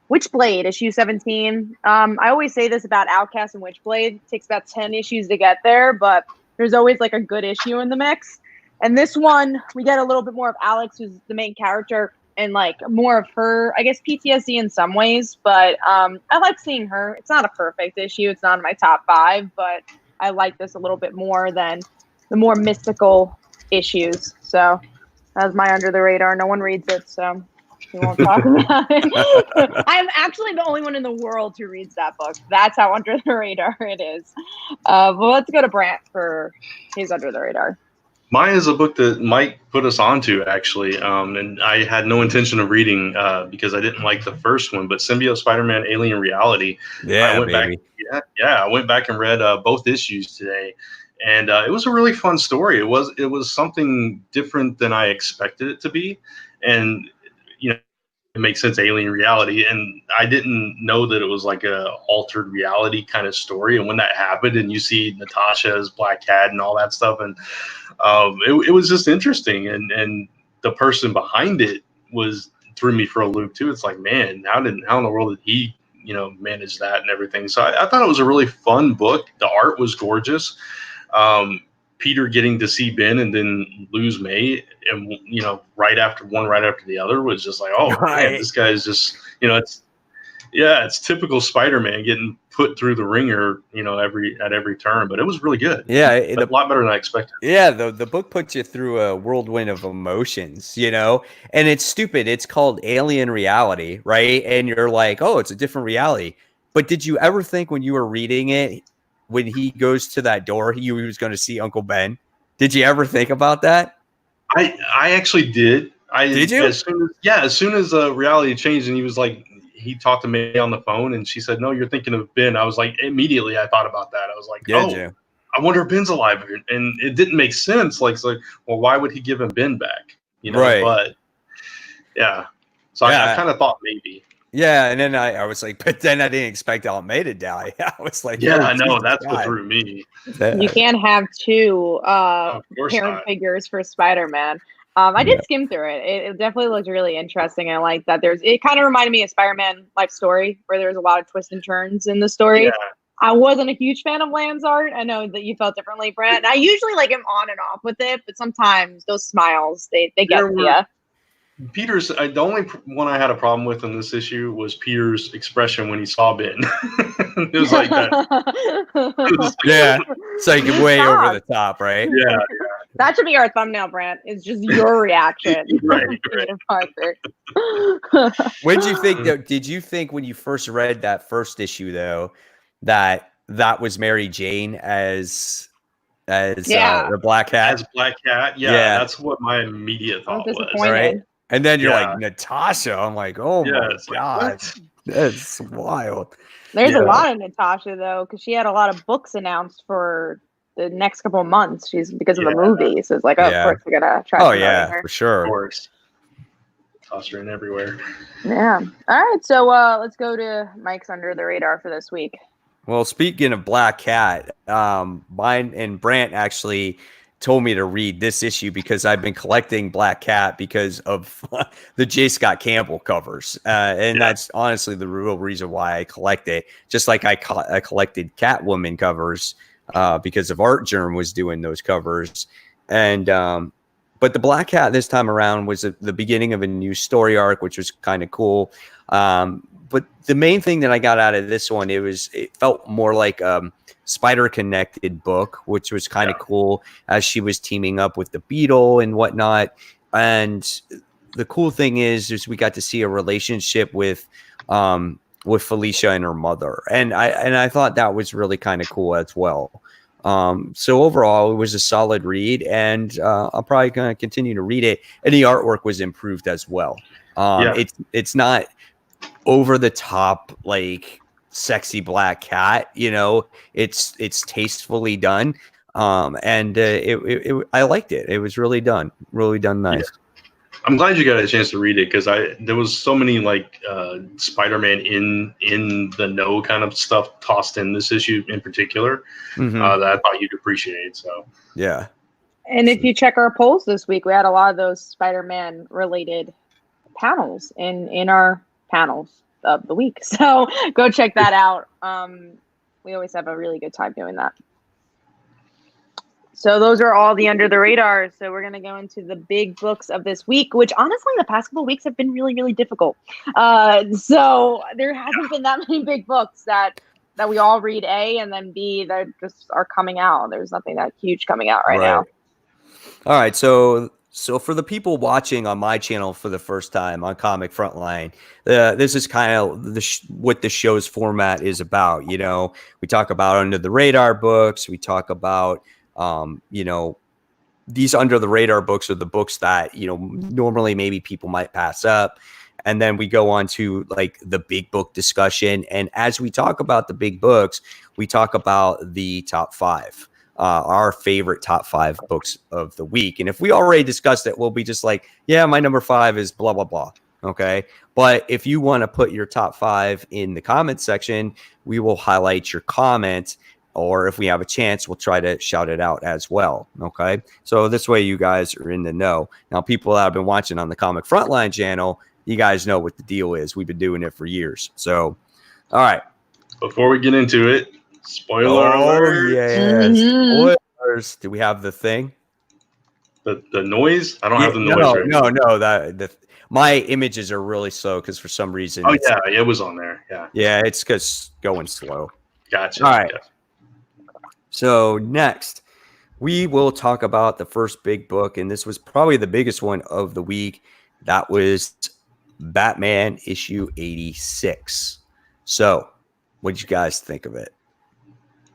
Witchblade, issue 17. I always say this about Outcast and Witchblade. It takes about 10 issues to get there, but there's always like a good issue in the mix. And this one, we get a little bit more of Alex, who's the main character, and like more of her, I guess, PTSD in some ways. But I like seeing her. It's not a perfect issue. It's not in my top 5, but I like this a little bit more than the more mystical issues. So that was my under the radar. No one reads it, so we won't talk about it. I'm actually the only one in the world who reads that book. That's how under the radar it is. But let's go to Brant for his under the radar. Mine is a book that Mike put us onto, actually, and I had no intention of reading because I didn't like the first one. But Symbiote Spider-Man: Alien Reality. Yeah, I went baby. back. I went back and read both issues today, and it was a really fun story. It was something different than I expected it to be, and it makes sense, alien reality, and I didn't know that it was like a altered reality kind of story. And when that happened, and you see Natasha as Black Cat and all that stuff, and it was just interesting. And the person behind it threw me for a loop too. It's like, man, how in the world did he manage that and everything? So I thought it was a really fun book. The art was gorgeous. Peter getting to see Ben and then lose May, and right after the other was just like, oh man, this guy is just it's typical Spider-Man getting put through the ringer at every turn, but it was really good. A lot better than I expected. The book puts you through a whirlwind of emotions, and it's stupid. It's called Alien Reality, right? And you're like, oh, it's a different reality. But did you ever think when you were reading it, when he goes to that door, he was going to see Uncle Ben? Did you ever think about that? I actually did. Did you? As soon as reality changed, and he was like, he talked to May on the phone, and she said, "No, you're thinking of Ben." I was like, immediately I thought about that. I was like, I wonder if Ben's alive, and it didn't make sense. Like, well, why would he give him Ben back? Right. But yeah, so I kind of thought maybe. Yeah, and then I was like, but then I didn't expect Aunt May to die. I was like, yeah, I know, that's what threw me. You can't have two parent figures for Spider-Man. I did skim through it. It definitely looked really interesting. I like that. It kind of reminded me of Spider-Man Life Story, where there was a lot of twists and turns in the story. Yeah. I wasn't a huge fan of Land's art. I know that you felt differently, Brent. I usually like him on and off with it, but sometimes those smiles, they get to you. Peter's the only one I had a problem with in this issue was Peter's expression when he saw Ben. It was like that. Yeah, it's like way over the top, right? Yeah. That should be our thumbnail, Brant. It's just your reaction. Right. Peter Parker. What did you think? Though, did you think when you first read that first issue, though, that was Mary Jane as the Black Cat? As Black Cat, yeah. That's what my immediate thought was. Right. And then you're like, Natasha. I'm like, oh my God. That's wild. There's a lot of Natasha, though, because she had a lot of books announced for the next couple of months. Because of the movie. So it's like, of course, we're going to try to her. For sure. Of course. Toss her in everywhere. Yeah. All right. So let's go to Mike's Under the Radar for this week. Well, speaking of Black Cat, mine and Brant actually told me to read this issue because I've been collecting Black Cat because of the J. Scott Campbell covers. And that's honestly the real reason why I collect it. Just like I collected Catwoman covers because of Art Germ was doing those covers. And but the Black Cat this time around was the beginning of a new story arc, which was kind of cool. But the main thing that I got out of this one, it felt more like Spider Connected book, which was kind of cool as she was teaming up with the Beetle and whatnot. and the cool thing is we got to see a relationship with Felicia and her mother, and I thought that was really kind of cool as well. So overall, it was a solid read, and I'm probably going to continue to read it. And the artwork was improved as well. It's not over the top like sexy black cat, it's tastefully done. And I liked it. It was really done nice. Yeah. I'm glad you got a chance to read it, because there was so many like Spider-Man in the know kind of stuff tossed in this issue in particular that I thought you'd appreciate. So yeah. And if you check our polls this week, we had a lot of those Spider-Man related panels in our panels of the week. So go check that out. We always have a really good time doing that. So those are all the under the radar. So we're going to go into the big books of this week, which honestly, the past couple of weeks have been really, really difficult. So there hasn't been that many big books that we all read, A, and then B, that just are coming out. There's nothing that huge coming out right now. All right. So for the people watching on my channel for the first time on Comic Frontline, this is kind of what the show's format is about. We talk about under the radar books. We talk about these under the radar books are the books that, normally maybe people might pass up. And then we go on to like the big book discussion. And as we talk about the big books, we talk about the top 5, our favorite top 5 books of the week. And if we already discussed it, we'll be just like, yeah, my number 5 is blah, blah, blah. Okay. But if you want to put your top 5 in the comment section, we will highlight your comment. Or if we have a chance, we'll try to shout it out as well. Okay. So this way you guys are in the know. Now, people that have been watching on the Comic Frontline channel, you guys know what the deal is. We've been doing it for years. So, all right. Before we get into it, spoiler alert. Yes. Spoilers. Do we have the thing? The noise? I don't have the noise right now. No. My images are really slow because for some reason. Oh, yeah. It was on there. Yeah. Yeah. It's because going slow. Gotcha. All right. Yeah. So next, we will talk about the first big book, and this was probably the biggest one of the week. That was Batman issue 86. So, what did you guys think of it?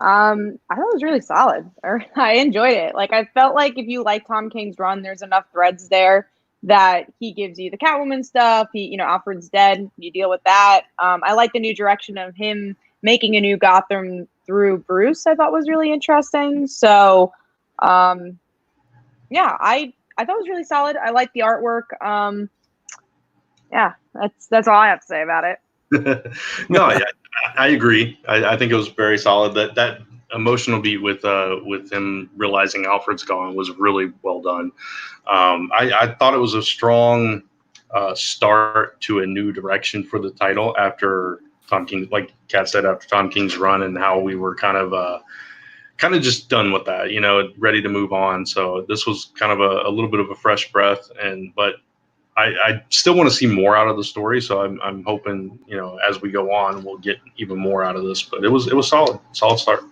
I thought it was really solid. I enjoyed it. Like, I felt like if you like Tom King's run, there's enough threads there that he gives you the Catwoman stuff. Alfred's dead. You deal with that. I like the new direction of him making a new Gotham through Bruce. I thought was really interesting. So, I thought it was really solid. I like the artwork. That's all I have to say about it. No, I agree. I think it was very solid. That emotional beat with him realizing Alfred's gone was really well done. I thought it was a strong start to a new direction for the title after Tom King, like Kat said, after Tom King's run, and how we were kind of just done with that, ready to move on. So this was kind of a little bit of a fresh breath, but I still want to see more out of the story. So I'm hoping, as we go on, we'll get even more out of this. But it was solid start.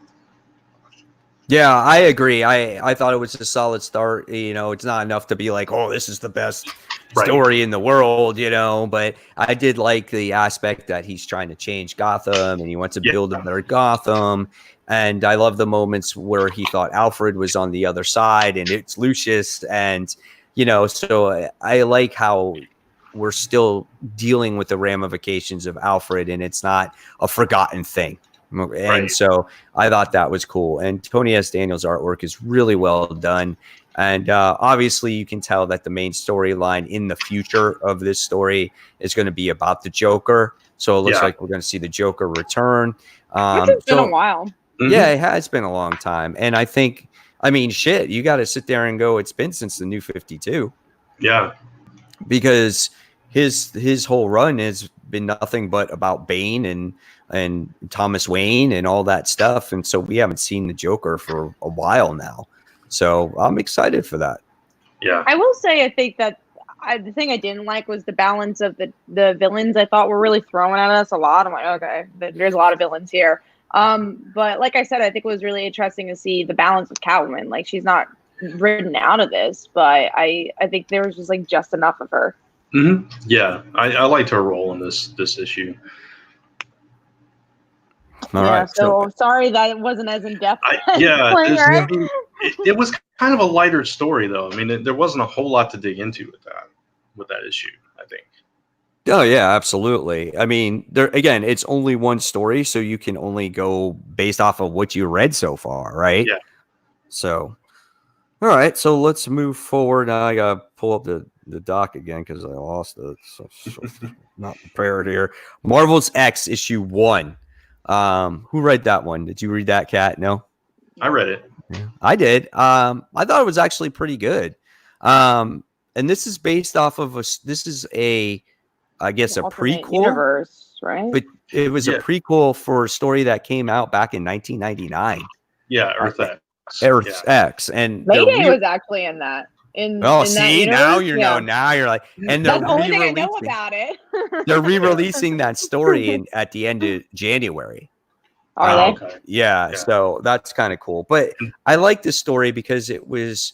Yeah, I agree. I thought it was a solid start. It's not enough to be like, oh, this is the best story in the world, but I did like the aspect that he's trying to change Gotham and he wants to build a better Gotham. And I love the moments where he thought Alfred was on the other side and it's Lucius. And, so I like how we're still dealing with the ramifications of Alfred and it's not a forgotten thing. And so I thought that was cool. And Tony S. Daniels' artwork is really well done. And obviously you can tell that the main storyline in the future of this story is going to be about the Joker. So it looks like we're going to see the Joker return. It's been a while. Yeah, it has been a long time. And I think, you got to sit there and go, it's been since the New 52. Yeah. Because his whole run has been nothing but about Bane and Thomas Wayne and all that stuff. And so we haven't seen the Joker for a while now. So I'm excited for that. Yeah. I will say, I think that the thing I didn't like was the balance of the villains. I thought were really throwing at us a lot. I'm like, okay, there's a lot of villains here. But like I said, I think it was really interesting to see the balance of Catwoman. Like, she's not written out of this, but I think there was just like just enough of her. Mm-hmm. Yeah, I liked her role in this issue. All right. So sorry that it wasn't as in depth. It was kind of a lighter story, though. I mean, there wasn't a whole lot to dig into with that issue, I think. Oh yeah, absolutely. I mean, there again, it's only one story, so you can only go based off of what you read so far, right? Yeah. So, all right, so let's move forward. Now I gotta pull up the doc again because I lost it. So not prepared here. Marvel's X issue 1. Who read that one? Did you read that, Kat? No, I read it. Yeah, I did. I thought it was actually pretty good. And this is based off of I guess a prequel universe, right? But it was a prequel for a story that came out back in 1999. Yeah, Earth X. Earth X, and Mayday was actually in that. See, now you know. Now you're like, and that's the only thing I know about it. They're re-releasing that story at the end of January. Are they? Okay. Yeah, so that's kind of cool. But I like this story because it was,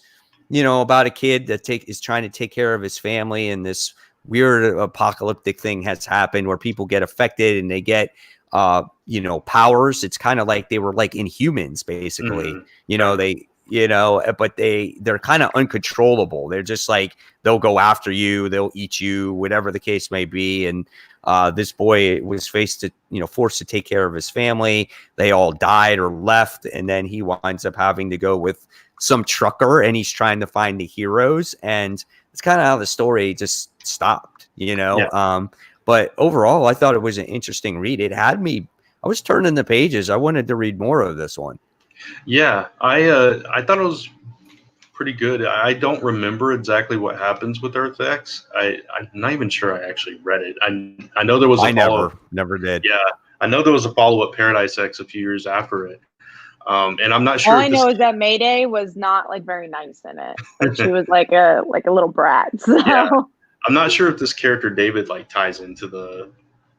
about a kid that is trying to take care of his family, and this weird apocalyptic thing has happened where people get affected and they get powers. It's kind of like they were like Inhumans, basically. But they're kind of uncontrollable. They're just like, they'll go after you, they'll eat you, whatever the case may be. And this boy was forced to take care of his family. They all died or left, and then he winds up having to go with some trucker, and he's trying to find the heroes, and it's kind of how the story just stopped, but overall I thought it was an interesting read. It had me, I was turning the pages. I wanted to read more of this one. Yeah, I thought it was pretty good. I don't remember exactly what happens with Earth X. I'm not even sure I actually read it. I know there was never did. Yeah, I know there was a follow-up, Paradise X, a few years after it. And I'm not sure. All I know is that Mayday was not like very nice in it. Like she was like a little brat. So. Yeah. I'm not sure if this character David like ties into the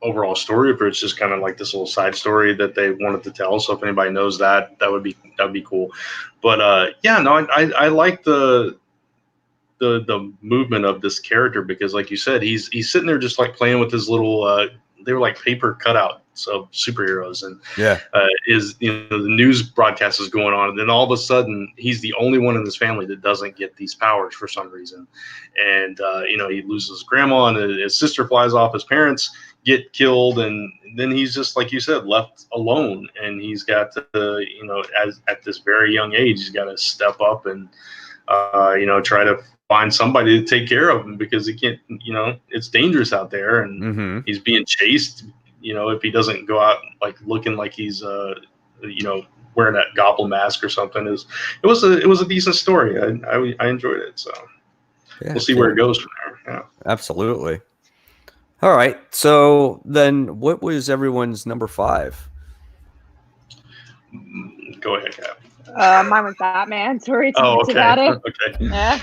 overall story, or if it's just kind of like this little side story that they wanted to tell. So if anybody knows that would be cool. But I like the movement of this character, because like you said, he's sitting there just like playing with his little they were like paper cutouts of superheroes, and the news broadcast is going on, and then all of a sudden he's the only one in his family that doesn't get these powers for some reason, and he loses his grandma, and his sister flies off, his parents get killed, and then he's just, like you said, left alone, and he's got to at this very young age, he's got to step up and try to find somebody to take care of him, because he can't, it's dangerous out there, and he's being chased, if he doesn't go out like looking like he's wearing that goblin mask or something. It was a decent story. I enjoyed it, so we'll see where it goes from there. Yeah, absolutely. All right, so then what was everyone's number 5? Go ahead, Cap. Mine was Batman. Sorry to okay. about it. Okay. Yeah.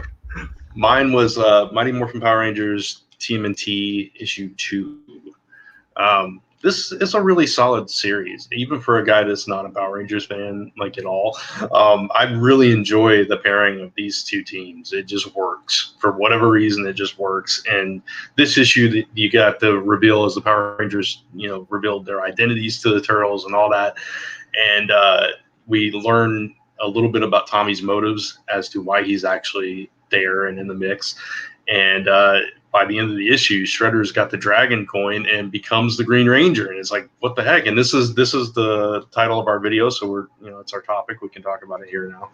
Mine was Mighty Morphin Power Rangers Tmnt issue 2. This is a really solid series, even for a guy that's not a Power Rangers fan, like at all. I really enjoy the pairing of these two teams. It just works. For whatever reason, it just works. And this issue, you got the reveal as the Power Rangers, revealed their identities to the Turtles and all that. And we learn a little bit about Tommy's motives as to why he's actually there and in the mix. And by the end of the issue, Shredder's got the dragon coin and becomes the Green Ranger, and it's like, what the heck? And this is the title of our video, so we're it's our topic. We can talk about it here now.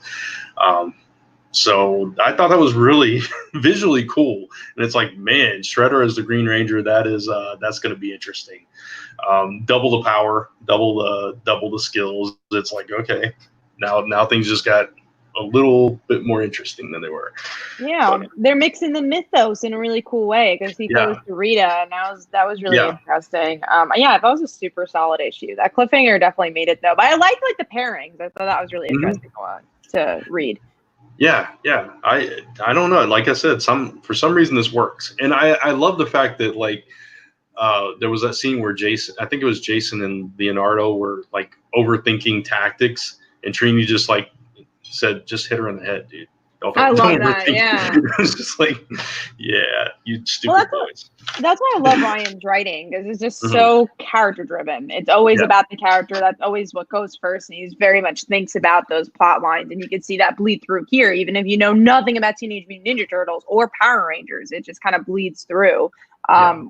So I thought that was really visually cool, and it's like, man, Shredder as the Green Ranger, that's going to be interesting. Double the power, double the skills. It's like, okay, now things just got a little bit more interesting than they were. Yeah, they're mixing the mythos in a really cool way, because he goes to Rita, and that was really interesting. That was a super solid issue. That cliffhanger definitely made it, though. But I liked like the pairings. I thought that was really interesting to read. Yeah. I don't know. Like I said, for some reason this works, and I love the fact that like there was that scene where I think it was Jason and Leonardo were like overthinking tactics, and Trini just like said, just hit her in the head, dude. I love that. Yeah. It was just like, yeah, you stupid boys. That's why I love Ryan's writing, because it's just so character driven. It's always about the character. That's always what goes first. And he very much thinks about those plot lines. And you can see that bleed through here, even if you know nothing about Teenage Mutant Ninja Turtles or Power Rangers. It just kind of bleeds through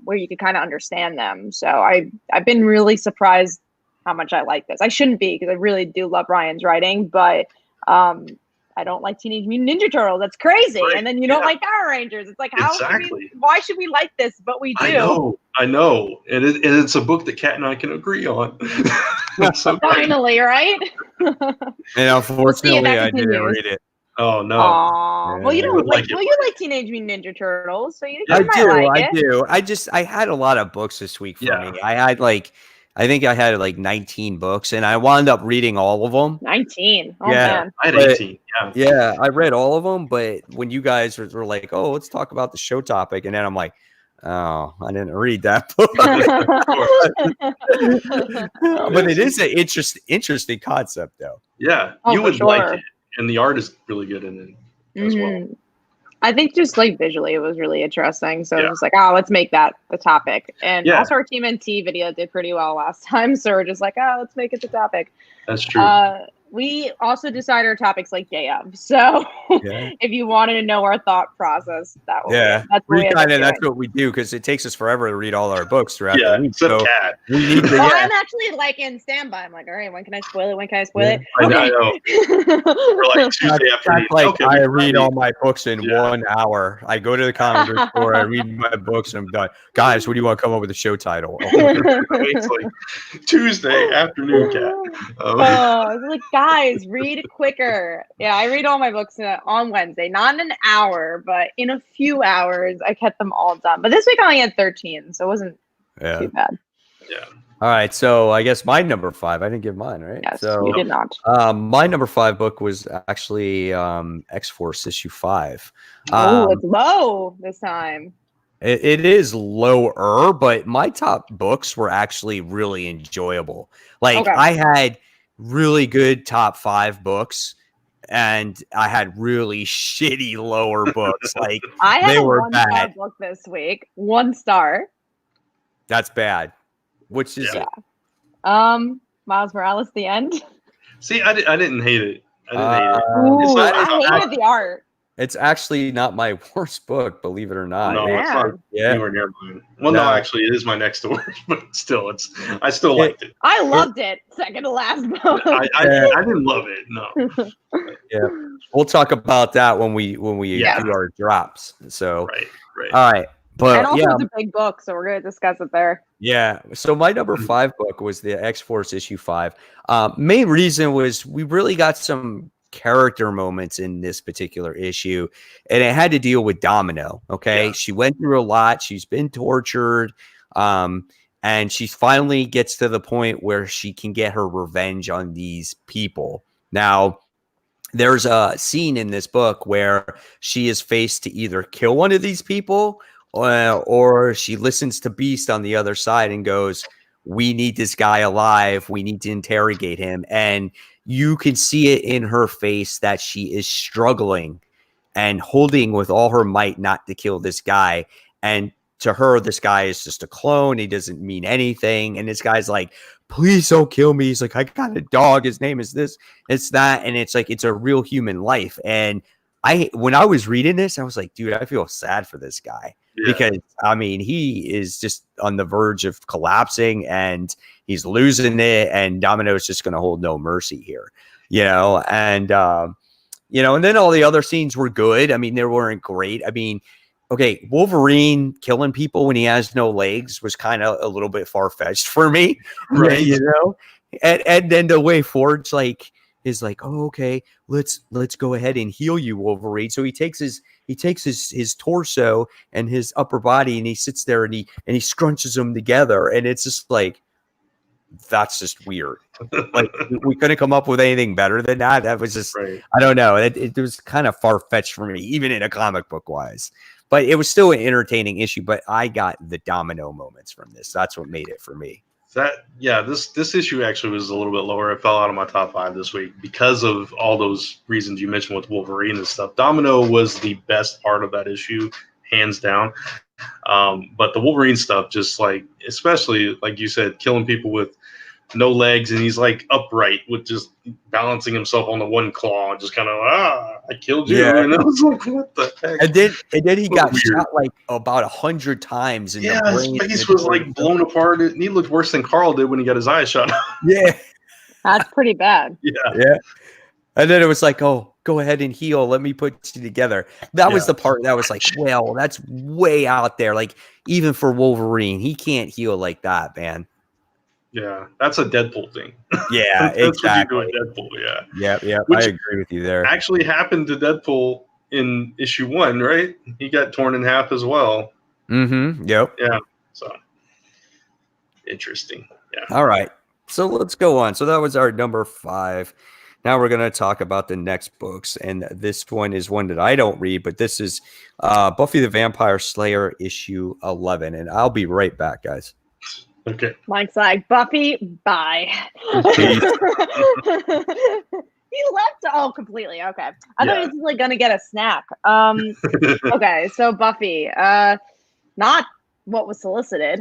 where you can kind of understand them. So I've been really surprised how much I like this. I shouldn't be, because I really do love Ryan's writing, but I don't like Teenage Mutant Ninja Turtles. That's crazy. Right. And then you don't like Power Rangers. It's like, why should we like this? But we do. I know. And it's a book that Kat and I can agree on. So finally, right? And unfortunately, I didn't read it. Oh no! Yeah. Well, you like Teenage Mutant Ninja Turtles, so you I might do. I had a lot of books this week for me. I think I had like 19 books, and I wound up reading all of them. 19. Oh, man. I had 18. Yeah, I read all of them. But when you guys were like, "Oh, let's talk about the show topic," and then I'm like, "Oh, I didn't read that book." But it is an interesting concept, though. Yeah, you would like it, and the art is really good in it as well. I think just like visually, it was really interesting. So it was like, let's make that the topic. And also our Tmnt video did pretty well last time. So we're just like, let's make it the topic. That's true. We also decide our topics like day of. So if you wanted to know our thought process, that's what we do, because it takes us forever to read all our books throughout the week. So we need to, I'm actually like in standby. I'm like, all right, when can I spoil it? When can I spoil it? I know. We're like Tuesday afternoon. I read all my books in 1 hour. I go to the comic book store, I read my books, and I'm done. Guys, what do you want to come up with a show title? It's like Tuesday afternoon, Kat. It's like, guys, read quicker. Yeah, I read all my books on Wednesday, not in an hour, but in a few hours. I kept them all done. But this week I only had 13, so it wasn't too bad. Yeah. All right, so I guess my number 5. I didn't give mine, right? Yes, so you did not. My number 5 book was actually X-Force issue 5. It's low this time. It is lower, but my top books were actually really enjoyable. Like I had really good top 5 books, and I had really shitty lower books. Like I had they were 1-star book this week. 1 star. That's bad. Which is it? Miles Morales, The End. See, I didn't hate it. I hated the art. It's actually not my worst book, believe it or not. No, it's not anywhere near mine. Well, no, actually, it is my next to worst, but still, I still liked it. I loved it. Second to last book. I didn't love it. No. Yeah, we'll talk about that when we do our drops. So right. All right. But and also it's a big book, so we're going to discuss it there. Yeah. So my number 5 book was the X-Force issue 5. Main reason was we really got some character moments in this particular issue, and it had to deal with Domino. Okay. She went through a lot. She's been tortured. And she finally gets to the point where she can get her revenge on these people. Now, there's a scene in this book where she is faced to either kill one of these people, or she listens to Beast on the other side and goes, "We need this guy alive. We need to interrogate him." And you can see it in her face that she is struggling and holding with all her might not to kill this guy. And to her, this guy is just a clone. He doesn't mean anything. And this guy's like, "Please don't kill me." He's like, "I got a dog. His name is this, it's that." And it's like, it's a real human life. And when I was reading this, I was like, dude, I feel sad for this guy. Because I mean, he is just on the verge of collapsing and he's losing it, and Domino's just going to hold no mercy here, and and then all the other scenes were good. I mean, they weren't great. I mean, okay, Wolverine killing people when he has no legs was kind of a little bit far-fetched for me, right? And then the way Forge is like, "Oh, okay, let's go ahead and heal you, Wolverine." So he takes his torso and his upper body, and he sits there and he scrunches them together, and it's just like, that's just weird. Like, we couldn't come up with anything better than that. That was just, I don't know. It was kind of far-fetched for me, even in a comic book wise. But it was still an entertaining issue. But I got the Domino moments from this. That's what made it for me. This issue actually was a little bit lower. It fell out of my top 5 this week because of all those reasons you mentioned with Wolverine and stuff. Domino was the best part of that issue, hands down. But the Wolverine stuff, just like, especially like you said, killing people with no legs, and he's like upright with just balancing himself on the one claw, just kind of I killed you, and I was like, what the heck? And then he got shot like about 100 times in the brain. His face was like blown apart. He looked worse than Carl did when he got his eyes shot out. Yeah, that's pretty bad. Yeah. And then it was like, oh, go ahead and heal. Let me put you together. That was the part that was like, well, that's way out there. Like, even for Wolverine, he can't heal like that, man. Yeah, that's a Deadpool thing. Yeah, that's exactly. What you do with Deadpool, Yeah. Which I agree with you there. Actually happened to Deadpool in issue 1, right? He got torn in half as well. Mm-hmm. Yep. Yeah. So interesting. Yeah. All right. So let's go on. So that was our number 5. Now we're going to talk about the next books. And this one is one that I don't read, but this is Buffy the Vampire Slayer issue 11. And I'll be right back, guys. Okay. Mike's like, Buffy, bye. He left. Oh, completely. Okay. I thought he was like gonna get a snack. Okay, so Buffy, not what was solicited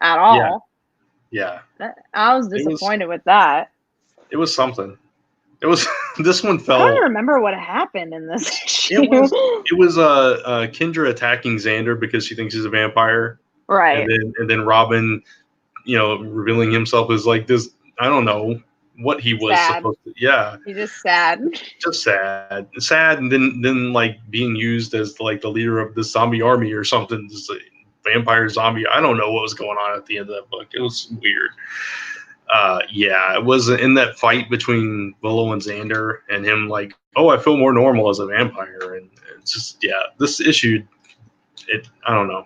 at all. Yeah. I was disappointed with that. It was something. It was this one fell. I don't remember what happened in this issue. It was Kendra attacking Xander because she thinks he's a vampire. Right. And then Robin, revealing himself as like this, I don't know what he was supposed to. Yeah. He's just sad. Just sad. And then like being used as like the leader of the zombie army or something, just a vampire zombie. I don't know what was going on at the end of that book. It was weird. It was in that fight between Willow and Xander and him like, oh, I feel more normal as a vampire. And it's just, this issue, I don't know.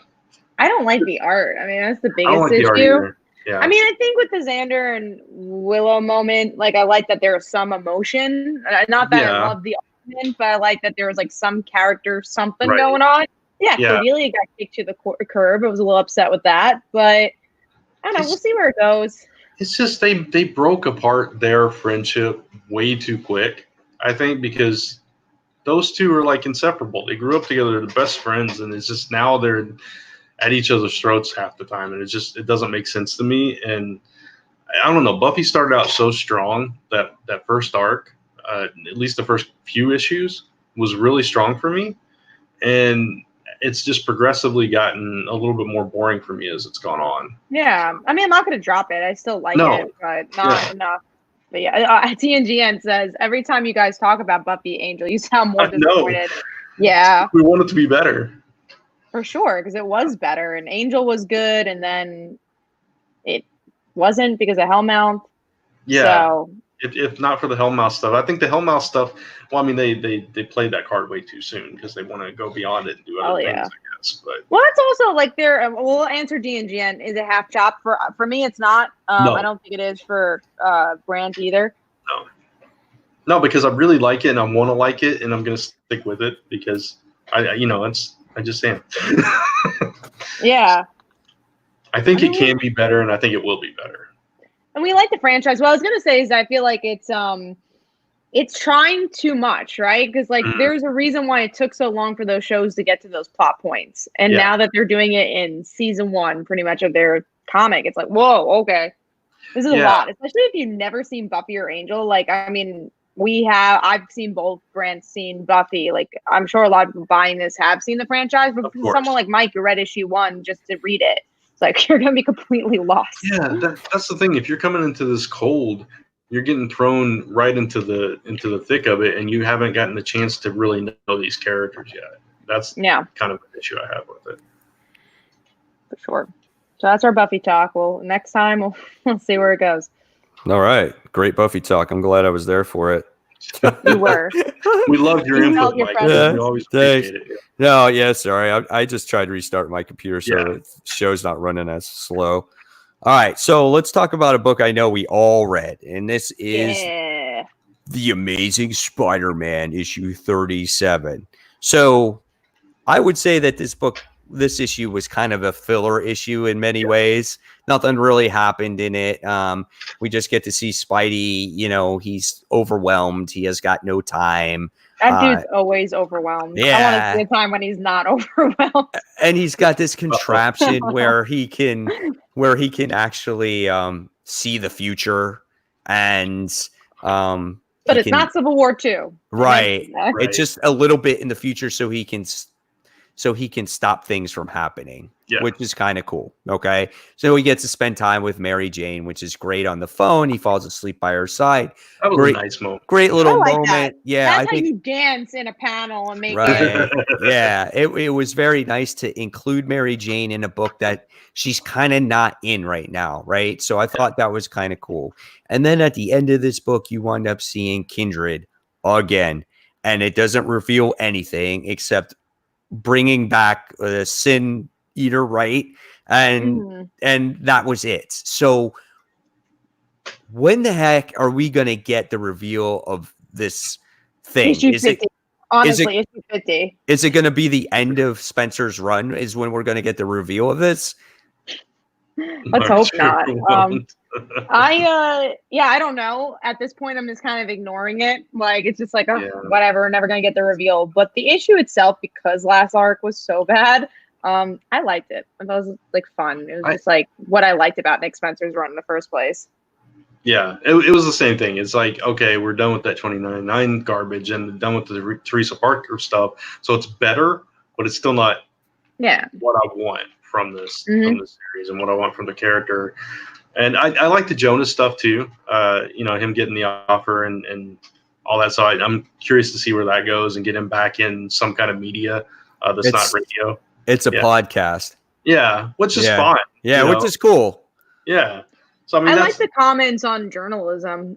I don't like the art. I mean, that's the biggest issue. Yeah. I mean, I think with the Xander and Willow moment, like I like that there was some emotion. Not that I love the argument, but I like that there was like some character, something going on. Yeah, Cordelia got kicked to the curb. I was a little upset with that, but I don't know. We'll see where it goes. It's just they broke apart their friendship way too quick, I think, because those two are like inseparable. They grew up together, they're the best friends, and it's just now they're at each other's throats half the time, and it doesn't make sense to me. And I don't know, Buffy started out so strong that first arc, at least the first few issues, was really strong for me, and it's just progressively gotten a little bit more boring for me as it's gone on. Yeah, I mean, I'm not going to drop it. I still like it, but not enough. But TNGN says, every time you guys talk about Buffy Angel, you sound more disappointed. Yeah. We want it to be better. For sure, because it was better, and Angel was good, and then it wasn't because of Hellmouth. Yeah. So, if not for the Hellmouth stuff, I think the Hellmouth stuff. Well, I mean, they played that card way too soon because they want to go beyond it and do other things. I guess, but it's also like we'll answer DNGN. Is it half chop for me? It's not. No. I don't think it is for Brand either. No, because I really like it and I want to like it, and I'm going to stick with it because I just am. Yeah. I think it can be better, and I think it will be better. And we like the franchise. What I was going to say is I feel like it's trying too much, right? Because there's a reason why it took so long for those shows to get to those plot points. And now that they're doing it in season 1, pretty much of their comic, it's like, whoa, okay. This is a lot, especially if you've never seen Buffy or Angel. Like, I mean, I've seen both. Grant's seen Buffy. Like, I'm sure a lot of people buying this have seen the franchise, but for someone like Mike, you read issue 1 just to read it. It's like you're gonna be completely lost. Yeah, that's the thing. If you're coming into this cold, you're getting thrown right into the thick of it, and you haven't gotten the chance to really know these characters yet. That's kind of an issue I have with it. For sure. So that's our Buffy talk. Well, next time we'll see where it goes. All right. Great Buffy talk. I'm glad I was there for it. You were. We loved your input, Mike. We always appreciate it. No, sorry. I just tried to restart my computer so the show's not running as slow. All right. So let's talk about a book I know we all read. And this is The Amazing Spider-Man issue 37. So I would say that this book this issue was kind of a filler issue in many ways. Nothing really happened in it. We just get to see Spidey, he's overwhelmed. He has got no time. That dude's always overwhelmed. Yeah. I want to see a time when he's not overwhelmed. And he's got this contraption where he can actually see the future, and but it's not Civil War II. Right. It's just a little bit in the future so he can stop things from happening, which is kind of cool. Okay. So he gets to spend time with Mary Jane, which is great on the phone. He falls asleep by her side. That was a nice moment. Great little moment. That. Yeah. That's how you dance in a panel and make it. Yeah. It was very nice to include Mary Jane in a book that she's kind of not in right now. Right. So I thought that was kind of cool. And then at the end of this book, you wind up seeing Kindred again, and it doesn't reveal anything except bringing back the Sin Eater, right? And that was it. So when the heck are we going to get the reveal of this thing? Issue 50. Honestly, issue 50. Is it going to be the end of Spencer's run is when we're going to get the reveal of this? Let's hope not. I don't know. At this point, I'm just kind of ignoring it. Like, it's just like, whatever, we're never going to get the reveal. But the issue itself, because last arc was so bad, I liked it. It was like fun. It was just like what I liked about Nick Spencer's run in the first place. Yeah, it was the same thing. It's like, okay, we're done with that 29.9 garbage and done with the Teresa Parker stuff. So it's better, but it's still not what I want from this series and what I want from the character. And I like the Jonas stuff too. Him getting the offer and all that. So I'm curious to see where that goes and get him back in some kind of media that's not radio. It's a podcast. Yeah, which is fine. Yeah, which is cool. Yeah. So I like the comments on journalism,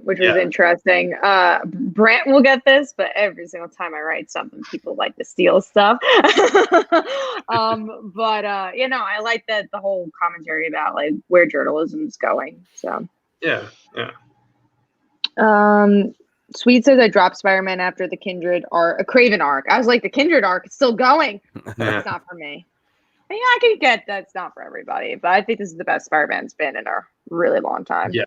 which was interesting. Brant will get this, but every single time I write something, people like to steal stuff. I like that the whole commentary about like where journalism is going. So yeah. Sweet says I dropped Spider-Man after the Kindred arc, a Craven arc. I was like, the Kindred arc is still going. It's not for me. Yeah, I can get that's not for everybody, but I think this is the best Spider-Man's been in a really long time. Yeah,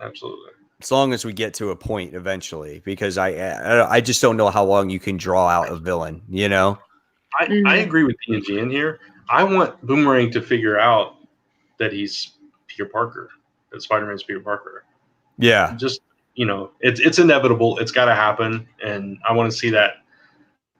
absolutely. As long as we get to a point eventually, because I just don't know how long you can draw out a villain. I agree with TNG in here. I want Boomerang to figure out that he's Peter Parker, that Spider-Man's Peter Parker. Yeah, just it's inevitable. It's got to happen, and I want to see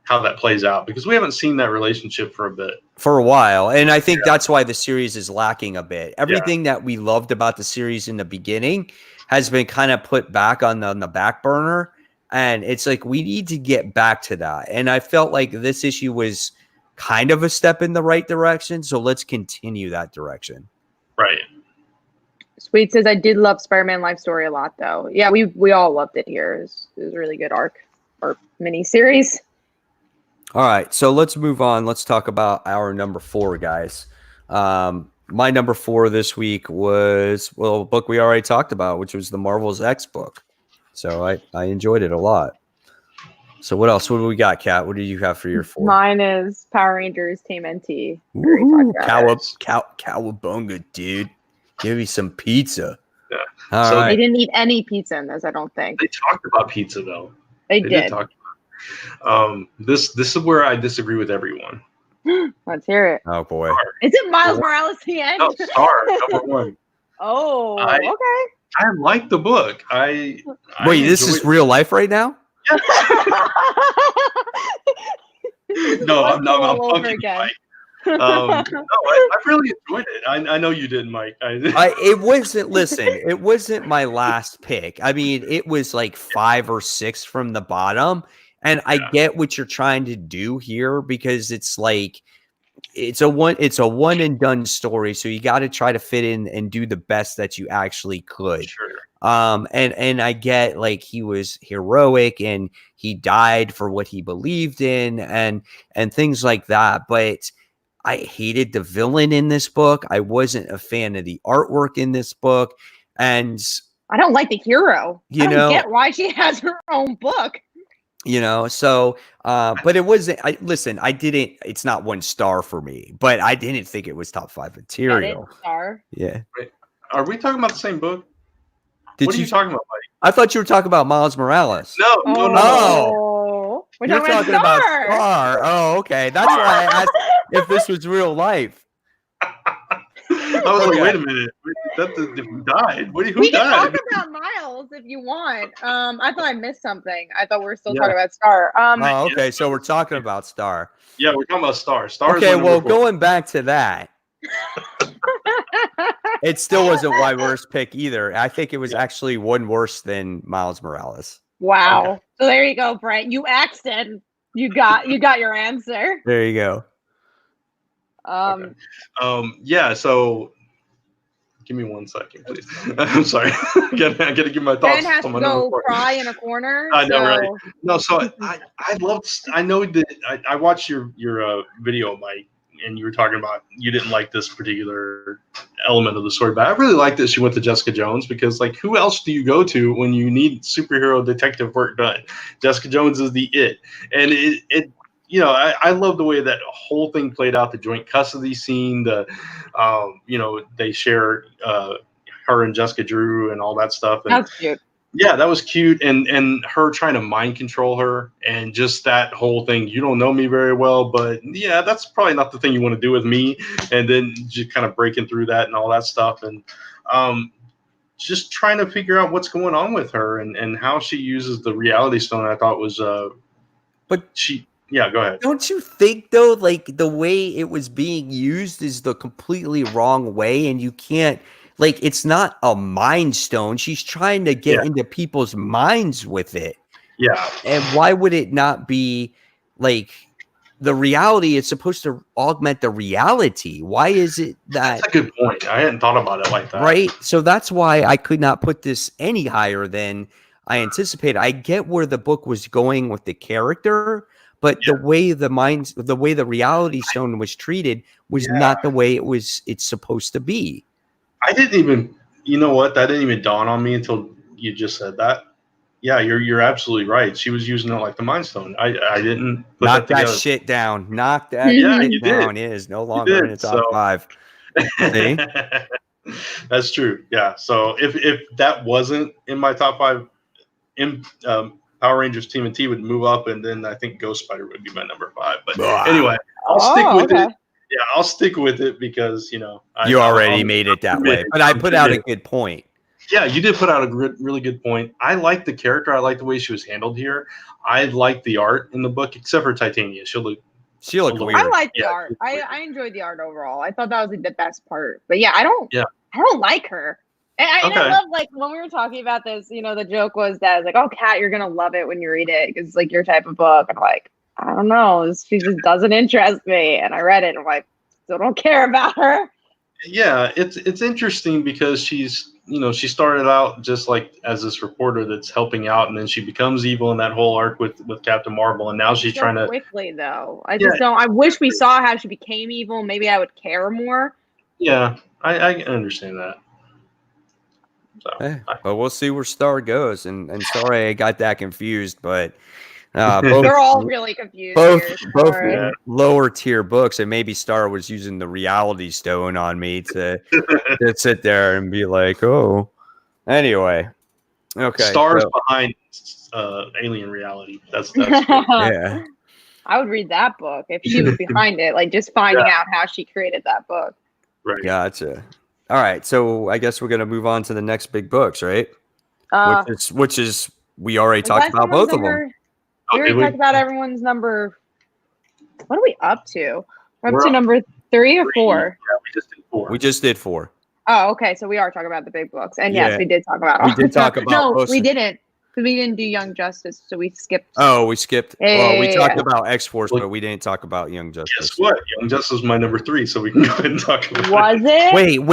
how that plays out, because we haven't seen that relationship for a while. And I think that's why the series is lacking a bit. Everything that we loved about the series in the beginning has been kind of put back on the back burner. And it's like, we need to get back to that. And I felt like this issue was kind of a step in the right direction. So let's continue that direction. Right. Sweet says, I did love Spider-Man Life Story a lot though. Yeah, we all loved it here. It was a really good arc or mini series. All right, so let's move on. Let's talk about our number 4, guys. My number 4 this week was, a book we already talked about, which was the Marvel's X book. So I enjoyed it a lot. So what else? What do we got, Kat? What do you have for your 4? Mine is Power Rangers Tmnt. Cowabunga, dude. Give me some pizza. Yeah. All right. They didn't eat any pizza in this, I don't think. They talked about pizza, though. They did. This is where I disagree with everyone. Let's hear it. Oh boy. Is it Miles Morales the end? No, Star, number 1. Oh, okay. I like the book. Wait, this is real life right now? No, I'm fucking Mike. I really enjoyed it. I know you did, Mike. It wasn't. Listen, it wasn't my last pick. I mean, it was like 5 or 6 from the bottom. And I get what you're trying to do here, because it's like it's a one and done story. So you got to try to fit in and do the best that you actually could. Sure. And I get like he was heroic and he died for what he believed in and things like that. But I hated the villain in this book. I wasn't a fan of the artwork in this book. And I don't like the hero. I don't get why she has her own book. So but it wasn't. I didn't. It's not 1 star for me, but I didn't think it was top 5 material. Star. Yeah. Wait, are we talking about the same book? What are you talking about, Mike? I thought you were talking about Miles Morales. No. Oh, we're You're talking about Star. Oh, okay. That's why I asked if this was real life. I was like, wait a minute. Who died? Who We can died? talk about Miles if you want. I thought I missed something. I thought we were still talking about Star. Okay. So we're talking about Star. Yeah, we're talking about Star. Okay. Well, going back to that. It still wasn't my worst pick either. I think it was actually one worse than Miles Morales. Wow. Okay. So there you go, Brent. You asked it. You got your answer. There you go. Yeah, so give me 1 second, please. I'm sorry. I gotta give my thoughts. Ben has to go cry in a corner. I know, right? No, so I know that I watched your video, Mike, and you were talking about you didn't like this particular element of the story, but I really like that she went to Jessica Jones, because like, who else do you go to when you need superhero detective work done? Jessica Jones is the it, and it I love the way that whole thing played out. The joint custody scene, they share her and Jessica Drew and all that stuff. And that's cute. Yeah, that was cute. And her trying to mind control her, and just that whole thing. You don't know me very well, but yeah, that's probably not the thing you want to do with me. And then just kind of breaking through that and all that stuff. And just trying to figure out what's going on with her and how she uses the reality stone. I thought was, yeah, go ahead. Don't you think, though, like the way it was being used is the completely wrong way, and you can't, like, it's not a mind stone. She's trying to get into people's minds with it. Yeah. And why would it not be like the reality? It's supposed to augment the reality. Why is it that? That's a good point. I hadn't thought about it like that. Right. So that's why I could not put this any higher than I anticipated. I get where the book was going with the character, but the way the reality stone was treated was not the way it's supposed to be. I didn't even, that didn't even dawn on me until you just said that. Yeah, you're absolutely right. She was using it like the Mind Stone. I didn't put knock that together. shit down. Knock that shit down. It is no longer in the top 5. See? That's true. Yeah. So if that wasn't in my top 5, Power Rangers Tmnt would move up, and then I think Ghost Spider would be my number 5. But anyway, I'll stick with it. Yeah, I'll stick with it because you already made it that way. But I put out a good point. Yeah, you did put out a really good point. I like the character. I like the way she was handled here. I like the art in the book, except for Titania. She looked weird. I like the art. I enjoyed the art overall. I thought that was the best part. But yeah, I don't like her. And I love, like, when we were talking about this, the joke was that I was like, oh, Kat, you're gonna love it when you read it because it's like your type of book. And I'm like, I don't know, she just doesn't interest me. And I read it and I'm like, still don't care about her. Yeah, it's interesting because she's she started out just like as this reporter that's helping out, and then she becomes evil in that whole arc with Captain Marvel, and now she's trying to quickly though. I just don't. I wish we saw how she became evil. Maybe I would care more. Yeah, I understand that. So, but we'll see where Star goes. And sorry I got that confused, but they're all really confused. Both lower tier books, and maybe Star was using the reality stone on me to sit there and be like, oh. Anyway, okay. Star's behind Alien Reality. That's yeah. I would read that book if she was behind it, like just finding out how she created that book. Right. Gotcha. All right, so I guess we're gonna move on to the next big books, right? Which is we already talked about both of them. We already talked about everyone's number. What are we up to? We're up to number 3 or 4. Yeah, we just did 4. We just did 4. Oh, okay. So we are talking about the big books, and yes, we did talk about all. We did talk about. No, we didn't, because we didn't do Young Justice, so we skipped. Oh, we skipped. Well, we talked about X-Force, but we didn't talk about Young Justice. Guess what? Young Justice was my number 3, so we can go ahead and talk about it. Was it?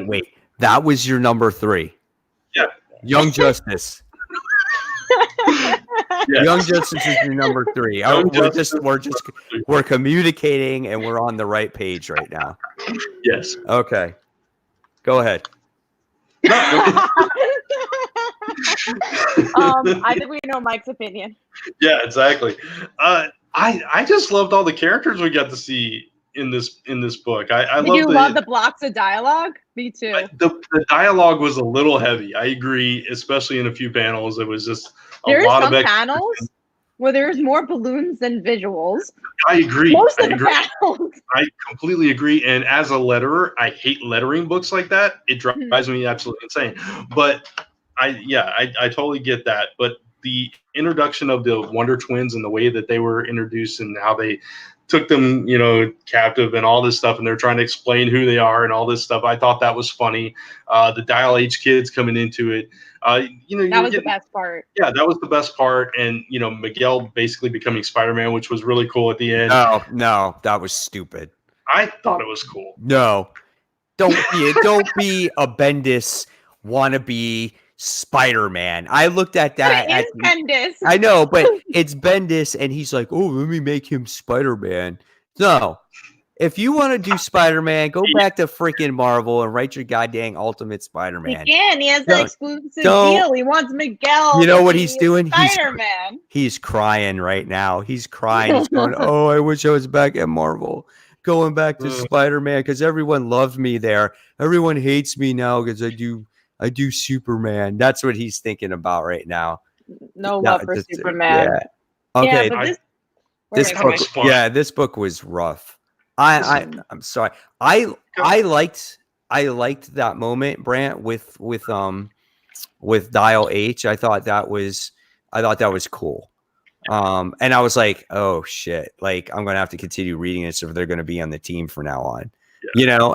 Wait. That was your number 3. Yeah. Young Justice. Yes. Young Justice is your number 3. We're communicating, and we're on the right page right now. Yes. Okay. Go ahead. I think we know Mike's opinion. Yeah, exactly. I just loved all the characters we got to see in this book. I love the blocks of dialogue. Me too. The dialogue was a little heavy. I agree, especially in a few panels. It was just there are some panels where there's more balloons than visuals. I agree. Most of the panels. I completely agree. And as a letterer, I hate lettering books like that. It drives me absolutely insane. But I totally get that. But the introduction of the Wonder Twins and the way that they were introduced and how they took them, captive and all this stuff, and they're trying to explain who they are and all this stuff. I thought that was funny. The Dial H kids coming into it. That was the best part. Yeah, that was the best part. And, Miguel basically becoming Spider-Man, which was really cool at the end. No, that was stupid. I thought it was cool. No, don't be a Bendis wannabe Spider-Man. I looked at that. It is Bendis. I know, but it's Bendis, and he's like, "Oh, let me make him Spider-Man." No, if you want to do Spider-Man, go back to freaking Marvel and write your goddamn Ultimate Spider-Man. He can. He has the exclusive deal. He wants Miguel. You know what he's doing? Spider-Man. He's crying right now. He's crying. He's going, "Oh, I wish I was back at Marvel." Going back to Spider-Man because everyone loved me there. Everyone hates me now because I do Superman. That's what he's thinking about right now. No love for Superman. Yeah. Okay. Yeah, this book was rough. I'm sorry. I liked that moment, Brant, with Dial H. I thought that was cool. And I was like, oh shit, like I'm gonna have to continue reading this if they're gonna be on the team from now on. Yeah.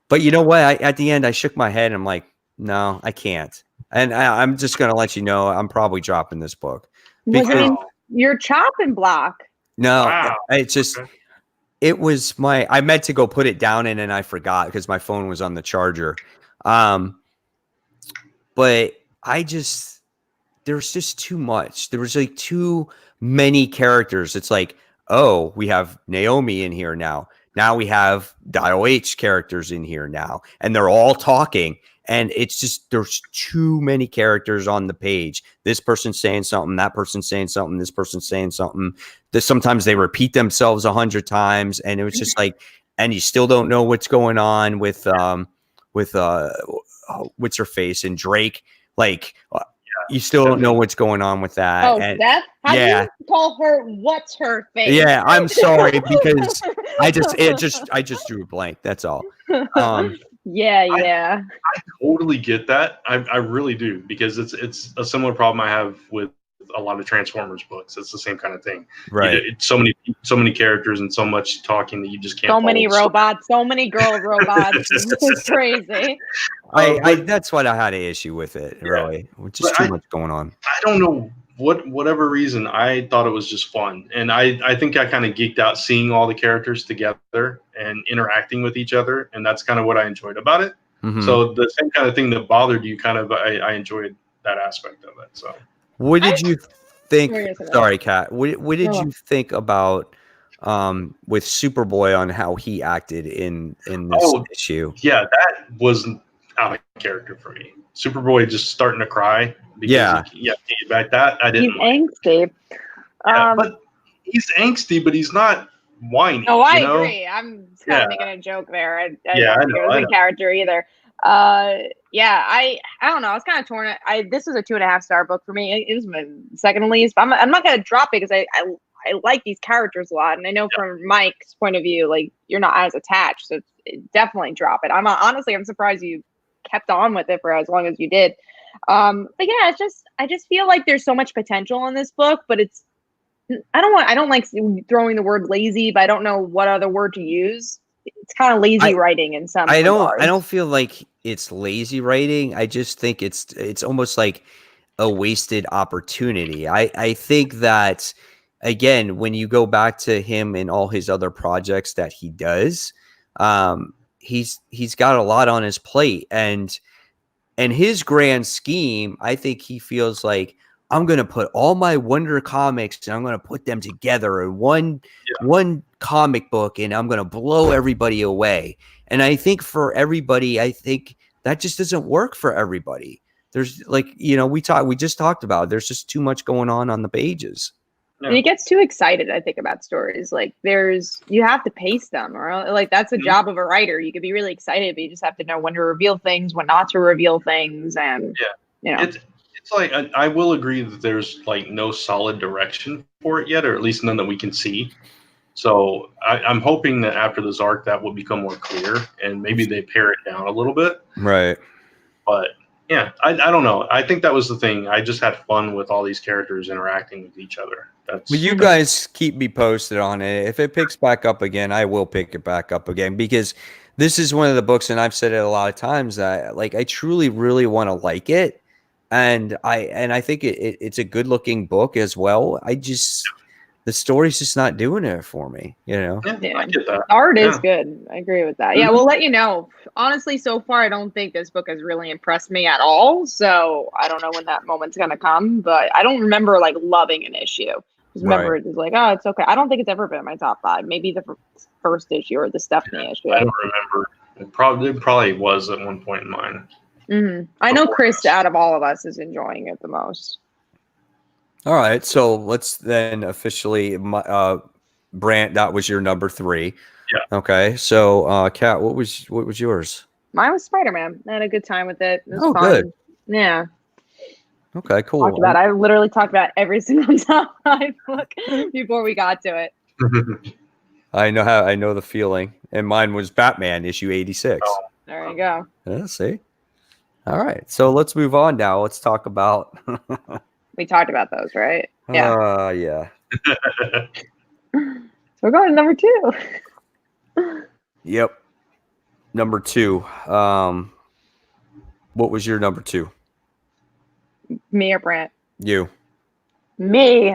But you know what? At the end I shook my head and I'm like, no, I can't. And I'm just gonna let you know I'm probably dropping this book. You're chopping block. No, it's just it was I meant to go put it down and I forgot because my phone was on the charger. But there's just too much. There was like too many characters. It's like, oh, we have Naomi in here now. Now we have Dial H characters in here now. And they're all talking. And it's just, there's too many characters on the page. This person's saying something, that person's saying something, this person's saying something. Sometimes they repeat themselves 100 times. And it was just like, and you still don't know what's going on with what's her face and Drake. Like, you still don't know what's going on with that. Oh, Steph? How do you call her what's her face? Yeah, I'm sorry because I just drew a blank. That's all. Yeah. I totally get that. I really do because it's a similar problem I have with a lot of Transformers books. It's the same kind of thing. Right. So many characters and so much talking that you just can't. So many robots. So many girl robots. It's crazy. That's what I had an issue with it. Really, just too much going on. I don't know whatever reason. I thought it was just fun, and I think I kind of geeked out seeing all the characters together and interacting with each other, and that's kind of what I enjoyed about it. Mm-hmm. So the same kind of thing that bothered you, I enjoyed that aspect of it. So. What did you think? Sorry, Kat. What did you think about with Superboy on how he acted in this issue? Yeah, that was out of character for me. Superboy just starting to cry. Because he back that I didn't. He's angsty. But he's angsty, but he's not whiny. No, I agree. I'm kind of making a joke there. I don't think it was a character either. I don't know. I was kind of torn. This was a 2.5-star book for me. It was my second least. But I'm not gonna drop it because I like these characters a lot, and I know from Mike's point of view, like you're not as attached, so definitely drop it. I'm surprised you kept on with it for as long as you did. But yeah, I just feel like there's so much potential in this book, but I don't like throwing the word lazy, but I don't know what other word to use. It's kind of lazy writing in some. I don't feel like it's lazy writing. I just think it's almost like a wasted opportunity. I think that again, when you go back to him and all his other projects that he does, he's got a lot on his plate, and his grand scheme, I think he feels like I'm going to put all my Wonder comics and I'm going to put them together in one comic book and I'm going to blow everybody away. And I think for everybody, I think that just doesn't work for everybody. There's like, we just talked about, there's just too much going on the pages. Yeah. And it gets too excited, I think, about stories. Like you have to pace them, or like that's a job of a writer. You could be really excited, but you just have to know when to reveal things, when not to reveal things. And it's like, I will agree that there's like no solid direction for it yet, or at least none that we can see. So I'm hoping that after this arc that will become more clear, and maybe they pare it down a little bit. Right. But yeah, I don't know. I think that was the thing. I just had fun with all these characters interacting with each other. Well, you guys keep me posted on it. If it picks back up again, I will pick it back up again, because this is one of the books, and I've said it a lot of times, that like I truly, really want to like it, and I think it's a good looking book as well. The story's just not doing it for me, Yeah, I get that. Art is good. I agree with that. Yeah, we'll let you know. Honestly, so far, I don't think this book has really impressed me at all. So I don't know when that moment's going to come, but I don't remember like loving an issue. Just remember it was like, oh, it's okay. I don't think it's ever been in my top 5. Maybe the first issue or the Stephanie issue. I don't remember. It probably was at one point in mine. Mm-hmm. I know Chris, out of all of us, is enjoying it the most. All right, so let's then officially, Brant, that was your number 3. Yeah. Okay, so Kat, what was yours? Mine was Spider-Man. I had a good time with it. It was fun. Good. Yeah. Okay, cool. I literally talked about every single top 5 book before we got to it. I know the feeling, and mine was Batman issue 86. Oh, there you go. Yeah, see. All right, so let's move on now. Let's talk about. We talked about those, right? Yeah. Yeah. So we're going to number 2. Yep. Number 2. What was your number 2? Me or Brant? You. Me.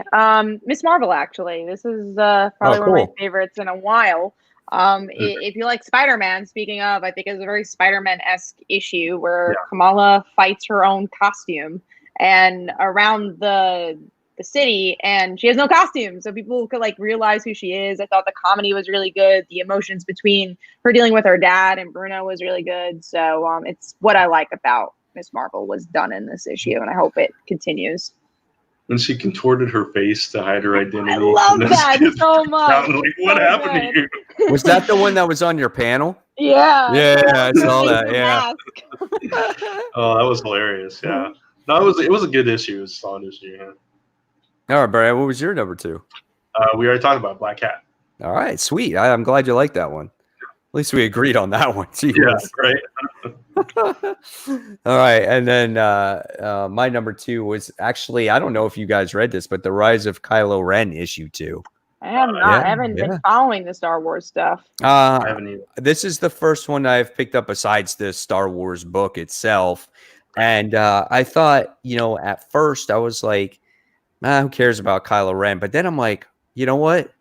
Miss Marvel, actually. This is probably one of my favorites in a while. If you like Spider-Man, speaking of, I think it's a very Spider-Man-esque issue where Kamala fights her own costume and around the city, and she has no costume, so people could like realize who she is. I thought the comedy was really good. The emotions between her dealing with her dad and Bruno was really good. So it's what I like about Miss Marvel was done in this issue, and I hope it continues. When she contorted her face to hide her identity. I love that so much. Like, what happened to you? Was that the one that was on your panel? Yeah. Yeah, I saw that. Yeah. Oh, that was hilarious. Yeah. No, it was a good issue. It was a solid issue. Yeah. All right, Brian, what was your number 2? We already talked about Black Cat. All right, sweet. I'm glad you liked that one. At least we agreed on that one. Jeez. Yeah, right. All right, and then my number 2 was actually, I don't know if you guys read this, but The Rise of Kylo Ren issue 2. I have not. I haven't been following the Star Wars stuff. I haven't either. This is the first one I've picked up besides the Star Wars book itself. And I thought, at first I was like, who cares about Kylo Ren? But then I'm like, you know what?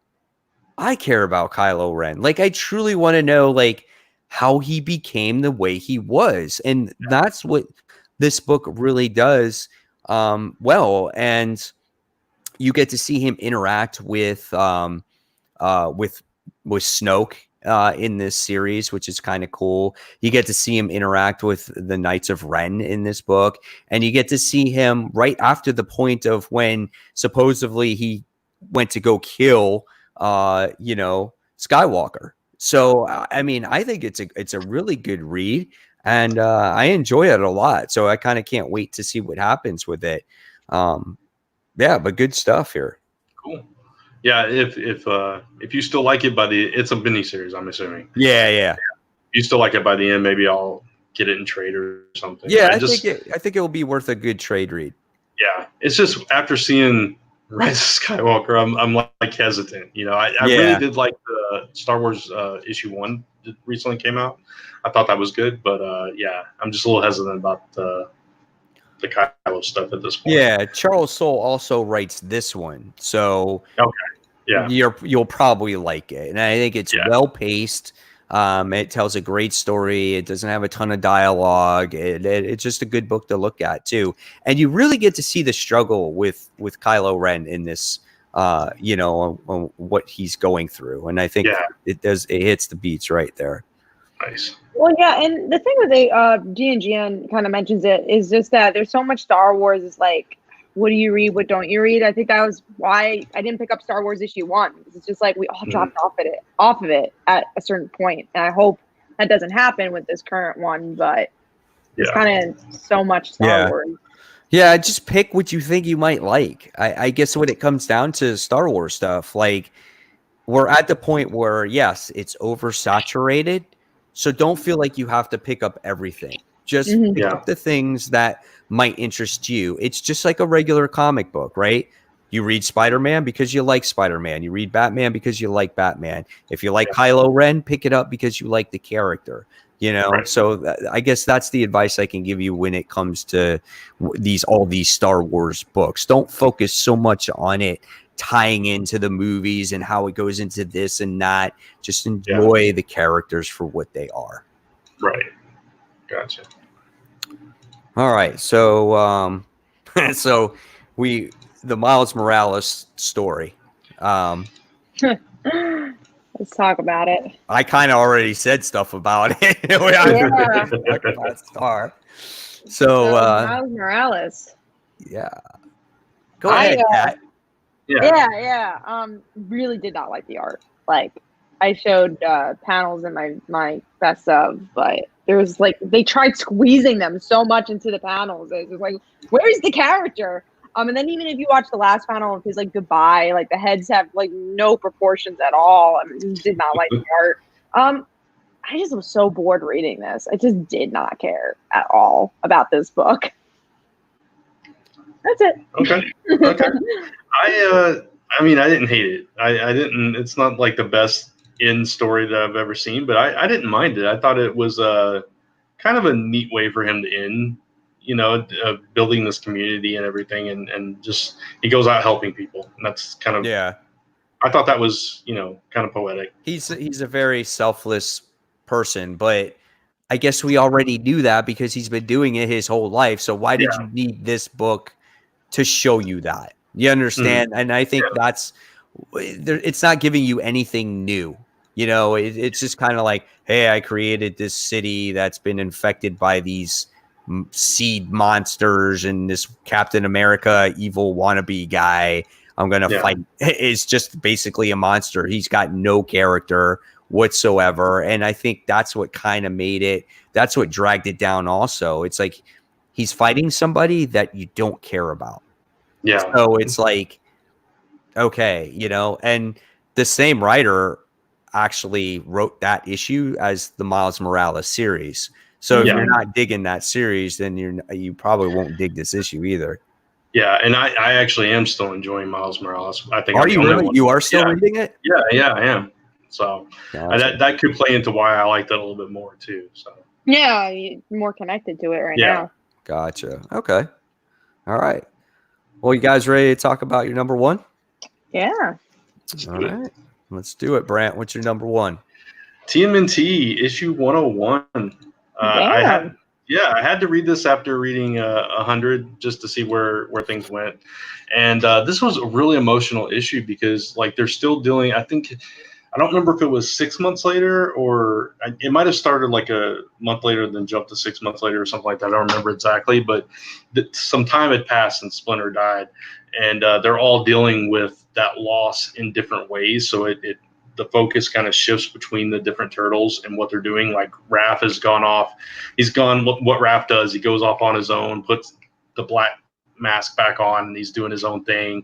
I care about Kylo Ren. Like, I truly want to know, like, how he became the way he was. And that's what this book really does well. And you get to see him interact with Snoke in this series, which is kind of cool. You get to see him interact with the Knights of Ren in this book, and you get to see him right after the point of when supposedly he went to go kill Skywalker. So I mean, I think it's a really good read, and I enjoy it a lot. So I kind of can't wait to see what happens with it. But good stuff here. Cool. Yeah, if you still like it it's a mini series, I'm assuming. Yeah. If you still like it by the end, maybe I'll get it in trade or something. Yeah, I think it will be worth a good trade read. Yeah, it's just after seeing Rise of Skywalker, I'm like hesitant. I really did like the Star Wars issue 1 that recently came out. I thought that was good, but I'm just a little hesitant about the Kylo stuff at this point. Yeah, Charles Soule also writes this one, so yeah, you'll probably like it, and I think it's well paced. It tells a great story. It doesn't have a ton of dialogue. It's just a good book to look at too, and you really get to see the struggle with Kylo Ren in this. What he's going through, and I think it hits the beats right there. Nice. Well, yeah, and the thing with the GNGN kind of mentions it is just that there's so much Star Wars is like, what do you read, what don't you read? I think that was why I didn't pick up Star Wars issue 1. It's just like we all dropped off of it at a certain point, and I hope that doesn't happen with this current one. But it's kind of so much Star Wars. Yeah, just pick what you think you might like. I guess when it comes down to Star Wars stuff, like we're at the point where yes, it's oversaturated. So don't feel like you have to pick up everything. Just pick up the things that might interest you. It's just like a regular comic book, right? You read Spider-Man because you like Spider-Man. You read Batman because you like Batman. If you like Kylo Ren, pick it up because you like the character. You know, so I guess that's the advice I can give you when it comes to all these Star Wars books. Don't focus so much on it tying into the movies and how it goes into this and that. Just enjoy the characters for what they are. Right. Gotcha. All right. So, the Miles Morales story. Let's talk about it. I kind of already said stuff about it. About Star. So Miles Morales. Yeah. Go ahead, Kat. Yeah. Really did not like the art. Like I showed panels in my best of, but there was like they tried squeezing them so much into the panels. It was like, where's the character? And then even if you watch the last panel of his like goodbye, like the heads have like no proportions at all. I mean, did not like the art. I just was so bored reading this. I just did not care at all about this book. That's it. Okay. I mean, I didn't hate it. I didn't. It's not like the best end story that I've ever seen, but I didn't mind it. I thought it was kind of a neat way for him to end. You know, building this community and everything, and just he goes out helping people, and that's kind of I thought that was kind of poetic. He's a very selfless person, but I guess we already knew that because he's been doing it his whole life. So why did you need this book to show you that? You understand? And I think it's not giving you anything new. You know, it's just kind of like, hey, I created this city that's been infected by these seed monsters and this Captain America evil wannabe guy. I'm going to fight. It's just basically a monster. He's got no character whatsoever. And I think that's what kind of made it. That's what dragged it down also. It's like he's fighting somebody that you don't care about. Yeah. So it's like, okay, and the same writer actually wrote that issue as the Miles Morales series. So if you're not digging that series, then you probably won't dig this issue either. Yeah, and I actually am still enjoying Miles Morales. I think. Are you really? You are still reading it? Yeah, I am. So that could play into why I liked it a little bit more too. So you're more connected to it now. Gotcha. Okay. All right. Well, you guys ready to talk about your number one? Yeah. All right. Let's do it, Brant. What's your number one? TMNT issue 101. I had to read this after reading 100 just to see where things went. And this was a really emotional issue because like they're still dealing, I don't remember if it was 6 months later or it might have started like a month later then jumped to 6 months later or something like that. I don't remember exactly, but some time had passed and Splinter died. And they're all dealing with that loss in different ways. So the focus kind of shifts between the different turtles and what they're doing. Like Raph has gone off. He's gone. What Raph does, he goes off on his own, puts the black mask back on, and he's doing his own thing.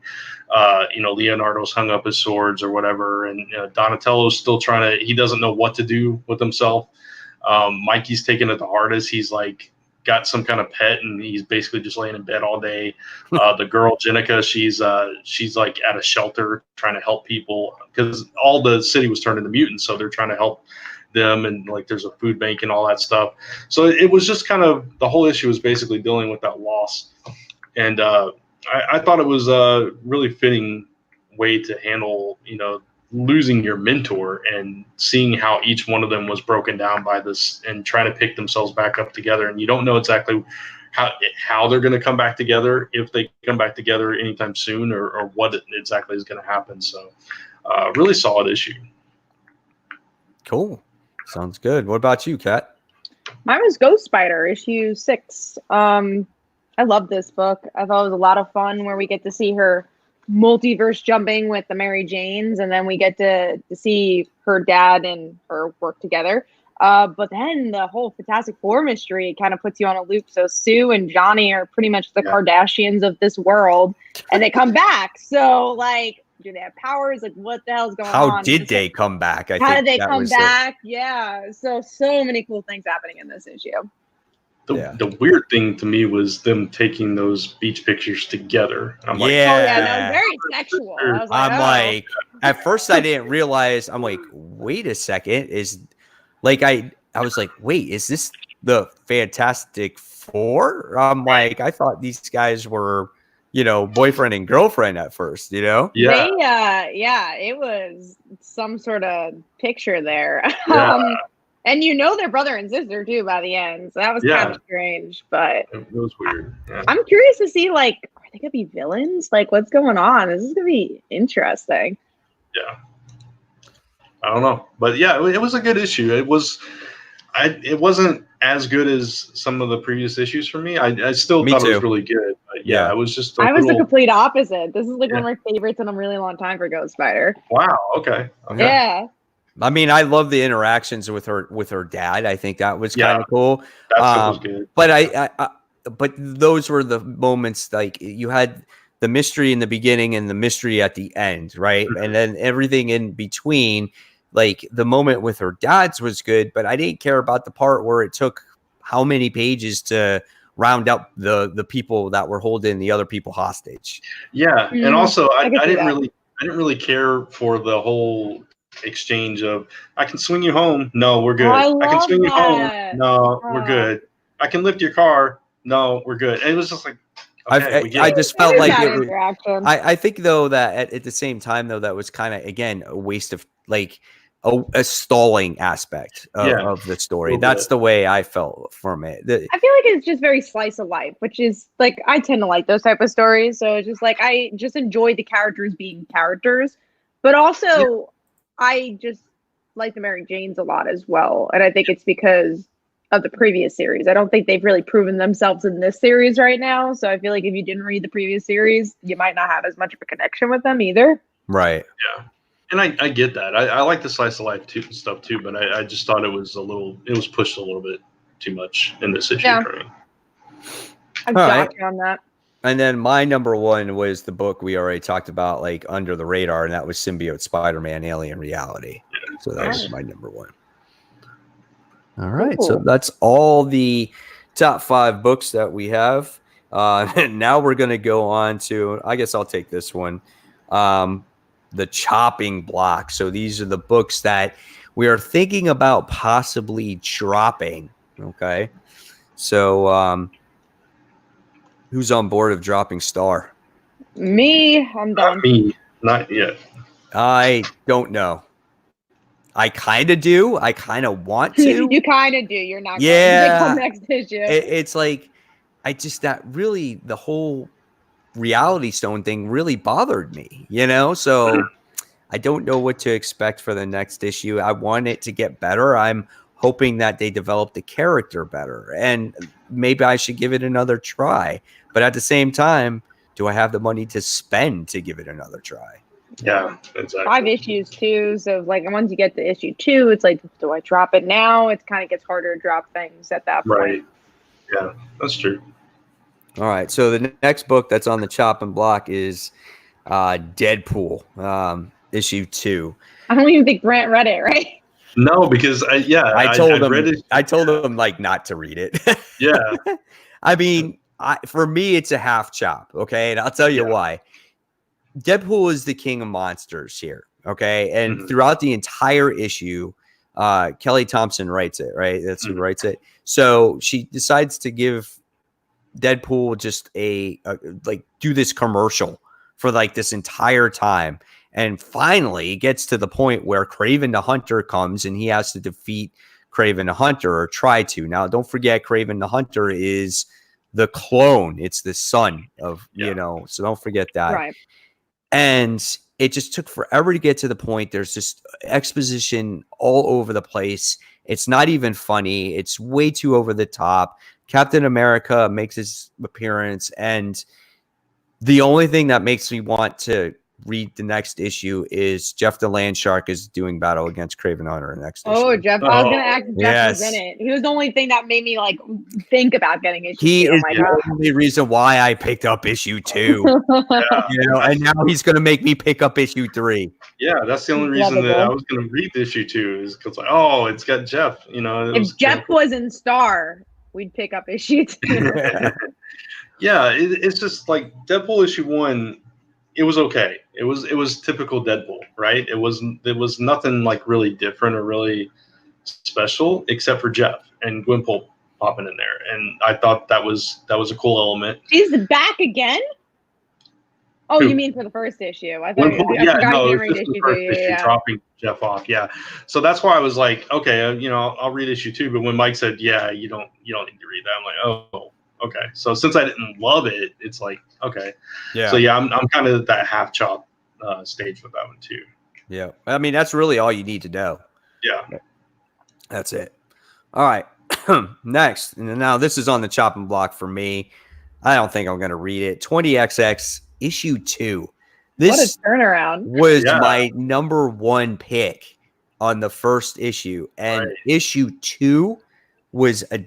Leonardo's hung up his swords or whatever, and Donatello's still trying to. He doesn't know what to do with himself. Mikey's taking it the hardest. He's like got some kind of pet, and he's basically just laying in bed all day. The girl Jenica, she's like at a shelter trying to help people because all the city was turned into mutants, so they're trying to help them, and like there's a food bank and all that stuff. So it was just kind of the whole issue was basically dealing with that loss, and I thought it was a really fitting way to handle losing your mentor and seeing how each one of them was broken down by this and trying to pick themselves back up together. And you don't know exactly how they're going to come back together, if they come back together anytime soon or what exactly is going to happen. So really solid issue. Cool. Sounds good. What about you, Kat? Mine was Ghost Spider, issue 6. I love this book. I thought it was a lot of fun where we get to see her multiverse jumping with the Mary Janes, and then we get to see her dad and her work together. But then the whole Fantastic Four mystery kind of puts you on a loop. So Sue and Johnny are pretty much the Kardashians of this world, and they come back. So, like, do they have powers? Like, what the hell's going on? How did they come back? How did they come back? Yeah. So many cool things happening in this issue. The weird thing to me was them taking those beach pictures together. I'm like, oh yeah, that was very sexual. I was like, like, at first I didn't realize. I'm like, wait a second, is like I was like, wait, is this the Fantastic Four? I'm like, I thought these guys were, boyfriend and girlfriend at first, Yeah. It was some sort of picture there. Yeah. And they're brother and sister too by the end. So that was kind of strange, but it was weird. Yeah. I'm curious to see, like, are they gonna be villains? Like, what's going on? This is gonna be interesting. Yeah. I don't know. But yeah, it was a good issue. It wasn't as good as some of the previous issues for me. I still thought it was really good. But yeah, it was just I was the complete opposite. This is like one of my favorites in a really long time for Ghost Spider. Wow, okay. Yeah. I mean, I love the interactions with her dad. I think that was kind of cool. That was good. But but those were the moments, like, you had the mystery in the beginning and the mystery at the end, right? And then everything in between, like the moment with her dad's was good, but I didn't care about the part where it took how many pages to round up the people that were holding the other people hostage. Yeah, and also I didn't really care for the whole exchange of, I can swing you home. No, we're good. I can swing you home. No, we're good. I can lift your car. No, we're good. And it was just like, okay, I just felt like it was, I think though that at the same time though, that was kind of, again, a waste of, like, a stalling aspect of the story. That's the way I felt from it. I feel like it's just very slice of life, which is like, I tend to like those type of stories. So it's just like, I just enjoy the characters being characters, but also I just like the Mary Janes a lot as well. And I think it's because of the previous series. I don't think they've really proven themselves in this series right now. So I feel like if you didn't read the previous series, you might not have as much of a connection with them either. Right. Yeah. And I get that. I like the slice of life stuff too, but I just thought it was pushed a little bit too much in this issue for me. I've got you on that. And then my number one was the book we already talked about, like, under the radar, and that was Symbiote Spider-Man Alien Reality. Yeah, so that was my number one. All right. Cool. So that's all the top 5 books that we have. Now we're going to go on to, I guess I'll take this one, the chopping block. So these are the books that we are thinking about possibly dropping. Okay. So who's on board of dropping Star? Me. I'm done. Not me. Not yet. I don't know. I kind of do. I kind of want to. You kind of do. You're not. Yeah. Going to next issue. It's like, that really, the whole Reality Stone thing really bothered me, So I don't know what to expect for the next issue. I want it to get better. I'm hoping that they develop the character better, and maybe I should give it another try. But at the same time, do I have the money to spend to give it another try? Yeah, exactly. 5 issues too. So like, once you get to issue 2, it's like, do I drop it now? It kind of gets harder to drop things at that point. Right. Yeah, that's true. All right. So the next book that's on the chopping block is Deadpool, issue 2. I don't even think Grant read it, right? No, because I told him like not to read it. Yeah. I mean, for me, it's a half chop. Okay. And I'll tell you why. Deadpool is the king of monsters here. Okay. And throughout the entire issue, Kelly Thompson writes it, right? That's who writes it. So she decides to give Deadpool just do this commercial for like this entire time. And finally it gets to the point where Kraven the Hunter comes and he has to defeat Kraven the Hunter, or try to. Now, don't forget, Kraven the Hunter is the clone. It's the son of, so don't forget that. Right. And it just took forever to get to the point. There's just exposition all over the place. It's not even funny. It's way too over the top. Captain America makes his appearance, and the only thing that makes me want to read the next issue is Jeff the Land Shark is doing battle against Craven Hunter in the next issue. Jeff! I was gonna ask if Jeff was in it. He was the only thing that made me like think about getting issue 2. He is the only reason why I picked up issue 2. And now he's gonna make me pick up issue 3. Yeah, that's the only reason that I was gonna read issue 2 is because it's got Jeff. If Jeff was in Star, we'd pick up issue 2. Yeah, it's just like Deadpool issue 1. It was okay. It was typical Deadpool, right? It was nothing like really different or really special except for Jeff and Gwynplaine popping in there, and I thought that was a cool element. He's back again. Oh, you mean for the first issue? I thought. Dropping Jeff off. Yeah, so that's why I was like, okay, I'll read issue 2. But when Mike said, yeah, you don't need to read that, I'm like, oh. Okay, so since I didn't love it, it's like, okay. Yeah. So yeah, I'm kind of at that half chop stage with that one too. Yeah, I mean that's really all you need to know. Yeah, that's it. All right, next, and now this is on the chopping block for me. I don't think I'm going to read it. 20XX issue 2. This what a turnaround was my number 1 pick on the first issue, and issue 2 was a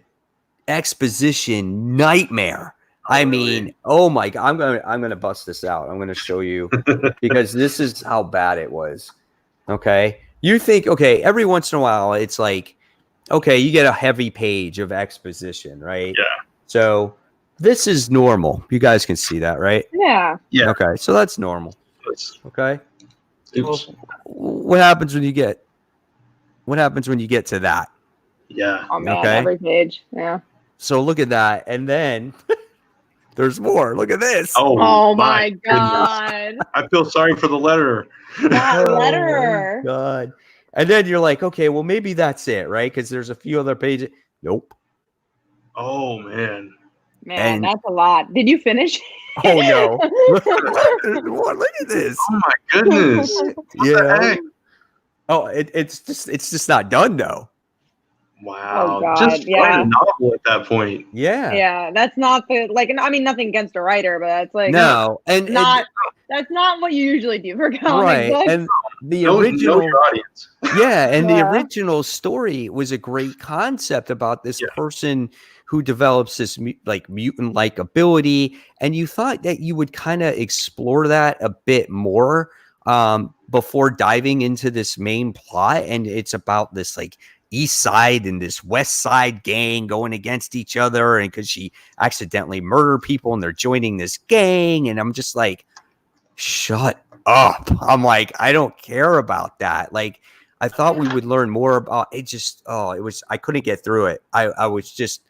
exposition nightmare. I mean, oh my God, I'm gonna bust this out. I'm gonna show you because this is how bad it was. Okay, you think every once in a while it's like you get a heavy page of exposition, right? Yeah. So this is normal. You guys can see that, right? Yeah. Okay, so that's normal. Okay. What happens when you get to that? Yeah. Oh man, every page. Yeah. So look at that, and then there's more. Look at this. Oh my God! I feel sorry for the letterer. That letterer. Oh God! And then you're like, okay, well maybe that's it, right? Because there's a few other pages. Nope. Oh man. Man, that's a lot. Did you finish? Oh no! Look at this. Oh my goodness. Yeah. Oh, it's just not done though. Wow. Oh God, just write a novel at that point. Yeah. Yeah, that's not nothing against a writer, but that's like no, that's not what you usually do for comic books. And the original audience. Yeah, and the original story was a great concept about this person who develops this mutant-like ability, and you thought that you would kind of explore that a bit more before diving into this main plot, and it's about this East Side and this West Side gang going against each other, and because she accidentally murdered people and they're joining this gang, and I'm just like, shut up. I'm like, I don't care about that. I thought we would learn more about it. I couldn't get through it. I was just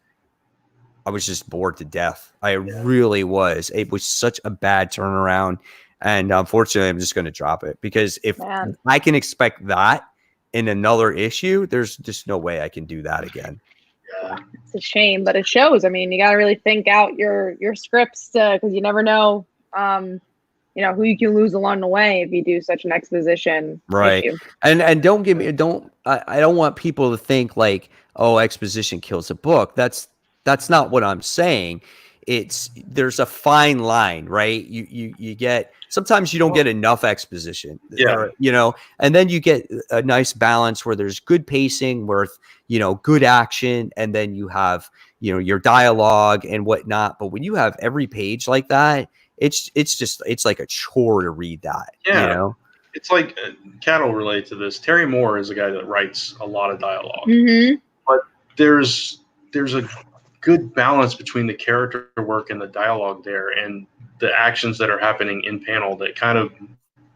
bored to death. I really was. It was such a bad turnaround, and unfortunately I'm just going to drop it because if I can expect that in another issue, there's just no way I can do that again. Yeah, it's a shame, but it shows. I mean, you got to really think out your scripts because you never know, who you can lose along the way if you do such an exposition. Right. issue. And I don't want people to think exposition kills a book. That's not what I'm saying. There's a fine line, right? You get, sometimes you don't get enough exposition, and then you get a nice balance where there's good pacing, good action, and then you have, your dialogue and whatnot. But when you have every page like that, it's like a chore to read that. Yeah. It's like Kat will relate to this. Terry Moore is a guy that writes a lot of dialogue, but there's a good balance between the character work and the dialogue there and the actions that are happening in panel that kind of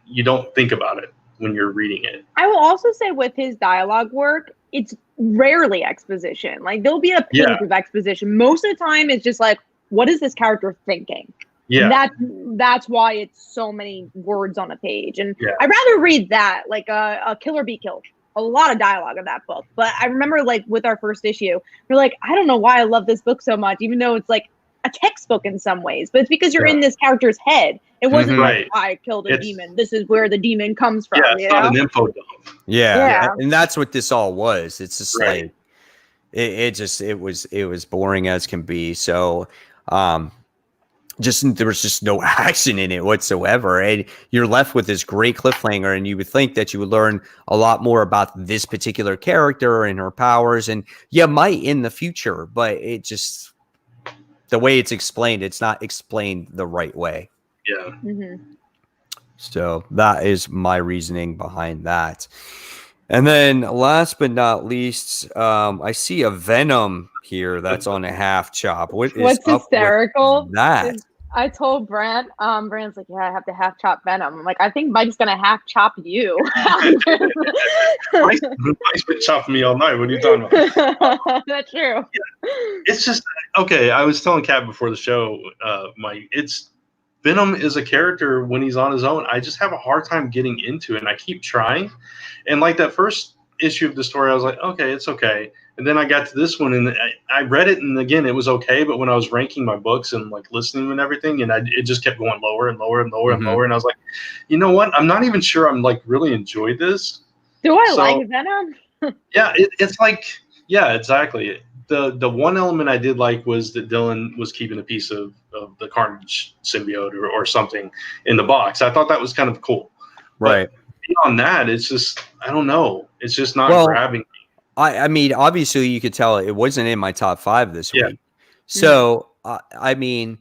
you don't think about it when you're reading it. I will also say with his dialogue work, it's rarely exposition. There'll be a page of exposition. Most of the time it's just what is this character thinking? Yeah. That's why it's so many words on a page. And I'd rather read that a Kill or Be Killed. A lot of dialogue in that book. But I remember with our first issue, we're I don't know why I love this book so much, even though it's a textbook in some ways, but it's because you're in this character's head. It wasn't like, I killed a demon. This is where the demon comes from. Yeah, it's not an info dump. Yeah. And that's what this all was. It's just like, it was boring as can be. So, there was just no action in it whatsoever, and you're left with this great cliffhanger, and you would think that you would learn a lot more about this particular character and her powers, and you might in the future, but it just, the way it's explained, it's not explained the right way. Yeah. So that is my reasoning behind that. And then last but not least, I see a Venom here that's on a half chop. What's hysterical? That I told Brant, Brant's like, yeah, I have to half chop Venom. I'm like, I think Mike's gonna half chop you. Mike's been chopping me all night. What are you talking about? That's true. Yeah. It's just, okay, I was telling Kat before the show, Mike, Venom is a character when he's on his own. I just have a hard time getting into it, and I keep trying. And like that first issue of the story, I was like, okay, it's okay. And then I got to this one, and I read it, and again, it was okay. But when I was ranking my books and like listening and everything, and it just kept going lower and lower and lower and lower. And I was like, you know what? I'm not even sure I'm like really enjoyed this. Do I like Venom? Yeah, it's like, yeah, exactly. The one element I did like was that Dylan was keeping a piece of the Carnage symbiote or something in the box. I thought that was kind of cool. Right. But beyond that, it's just, I don't know. It's just not grabbing me. I mean, obviously you could tell it wasn't in my top 5 this week. So, I mean,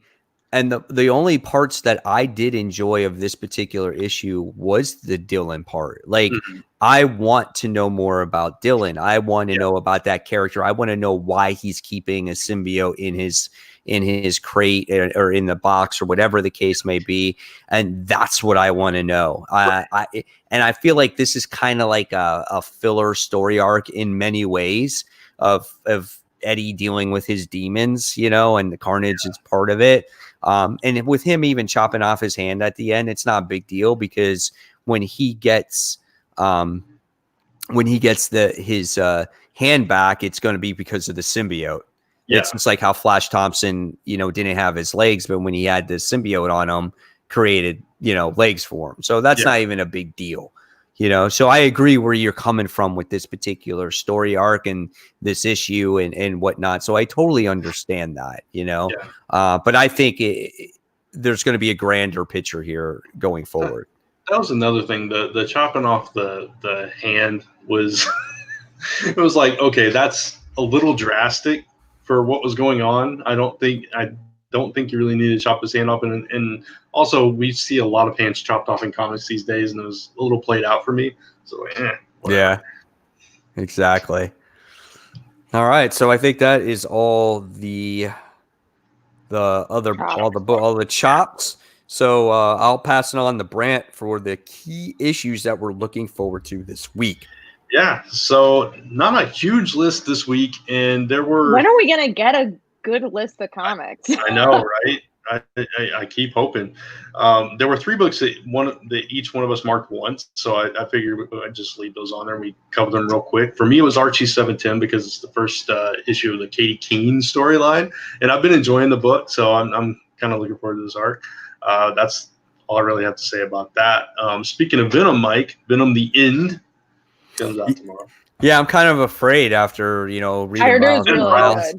and the only parts that I did enjoy of this particular issue was the Dylan part. Like, I want to know more about Dylan. I want to know about that character. I want to know why he's keeping a symbiote in his crate or in the box or whatever the case may be. And that's what I want to know. And I feel like this is kind of like a filler story arc in many ways of Eddie dealing with his demons, and the Carnage is part of it. And with him even chopping off his hand at the end, it's not a big deal because when he gets his hand back, it's going to be because of the symbiote. Yeah. It's just like how Flash Thompson, didn't have his legs, but when he had the symbiote on him, created, legs for him. So that's not even a big deal, So I agree where you're coming from with this particular story arc and this issue and whatnot. So I totally understand that, but I think there's going to be a grander picture here going forward. That was another thing. The chopping off the hand was, it was like, okay, that's a little drastic for what was going on. I don't think you really need to chop his hand off. And also we see a lot of hands chopped off in comics these days, and it was a little played out for me. So yeah, exactly. All right. So I think that is all the chops. So I'll pass it on to Brant for the key issues that we're looking forward to this week. Yeah, so not a huge list this week, and there were. When are we gonna get a good list of comics? I know, right? I keep hoping. There were 3 books that each one of us marked once, so I figured I'd just leave those on there and we cover them real quick. For me, it was Archie 710 because it's the first issue of the Katie Keene storyline, and I've been enjoying the book, so I'm kind of looking forward to this arc. That's all I really have to say about that. Speaking of Venom, Mike, Venom the End comes out tomorrow. Yeah, I'm kind of afraid after, reading Miles Morales,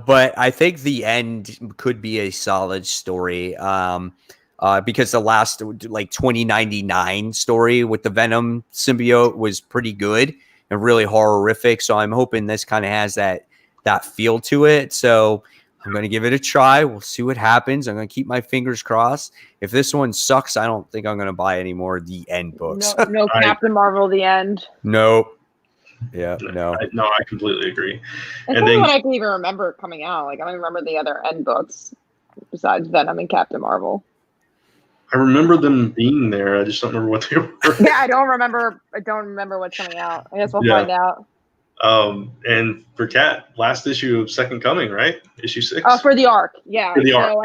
but I think the end could be a solid story because the last, like, 2099 story with the Venom symbiote was pretty good and really horrific. So I'm hoping this kind of has that feel to it. So I'm going to give it a try. We'll see what happens. I'm going to keep my fingers crossed. If this one sucks, I don't think I'm going to buy any more of the End books. No Captain Marvel, the End. Nope. Yeah, no. I completely agree. That's only what I can even remember coming out. Like, I don't remember the other End books besides Venom and Captain Marvel. I remember them being there. I just don't remember what they were. Yeah, I don't remember what's coming out. I guess we'll find out. And for Kat, last issue of Second Coming, right? Issue 6. For the arc, yeah. For the arc,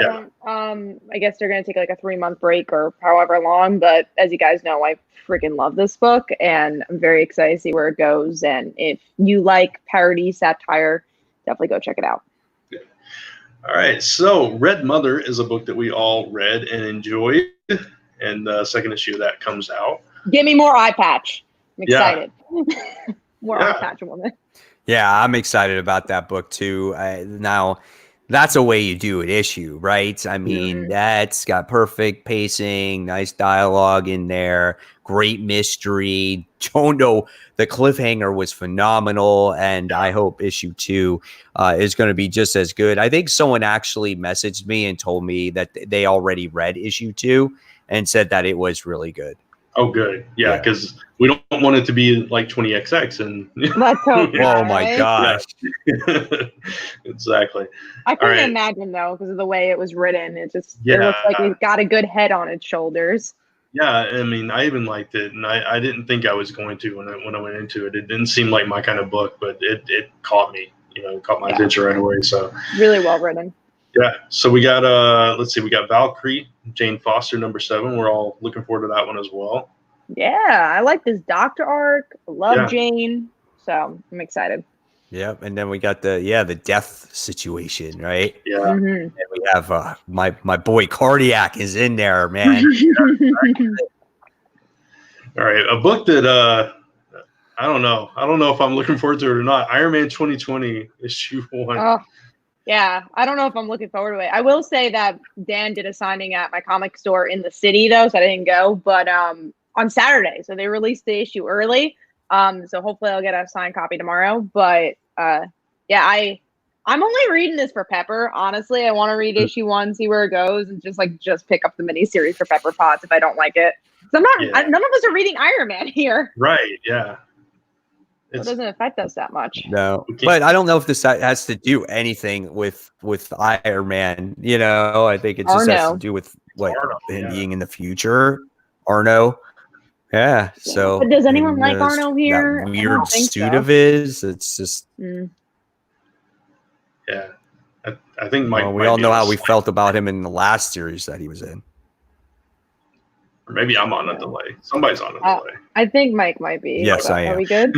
I guess they're gonna take like a 3-month break or however long. But as you guys know, I freaking love this book, and I'm very excited to see where it goes. And if you like parody satire, definitely go check it out. All right, so Red Mother is a book that we all read and enjoyed, and the second issue of that comes out. Give me more eye patch. I'm excited. More eye patch woman. Yeah, I'm excited about that book too. Now, that's a way you do an issue, right? I mean, that's got perfect pacing, nice dialogue in there, great mystery. Don't know, the cliffhanger was phenomenal, and I hope issue 2 is going to be just as good. I think someone actually messaged me and told me that they already read issue 2 and said that it was really good. Oh, good. Yeah, because we don't want it to be like 20XX. And let's hope. Oh my gosh. Exactly. I couldn't imagine though, because of the way it was written. It just it looks like it's got a good head on its shoulders. Yeah, I mean, I even liked it, and I didn't think I was going to when I went into it. It didn't seem like my kind of book, but it caught me. It caught my attention right away. So really well written. Yeah. So we got let's see, we got Valkyrie, Jane Foster, #7. We're all looking forward to that one as well. Yeah, I like this Doctor arc. I love Jane, so I'm excited. Yep, and then we got the death situation, right? Yeah. And we have my boy Cardiac is in there, man. All right, a book that I don't know if I'm looking forward to it or not. Iron Man 2020 issue 1. Oh, yeah, I don't know if I'm looking forward to it. I will say that Dan did a signing at my comic store in the city though, so I didn't go. But on Saturday, so they released the issue early. So hopefully I'll get a signed copy tomorrow. But I'm only reading this for Pepper. Honestly, I want to read issue 1, see where it goes, and just pick up the miniseries for Pepper Potts if I don't like it. So none of us are reading Iron Man here. Right? Yeah. It doesn't affect us that much. No, but I don't know if this has to do anything with Iron Man. I think it just has to do with him being in the future. Arno. Yeah. So, but does anyone like Arno here? That weird suit of his. It's just. Yeah, I think Mike. We all know how we felt about him in the last series that he was in. Or maybe I'm on a delay. Somebody's on a delay. I think Mike might be. Yes, I am. Are we good?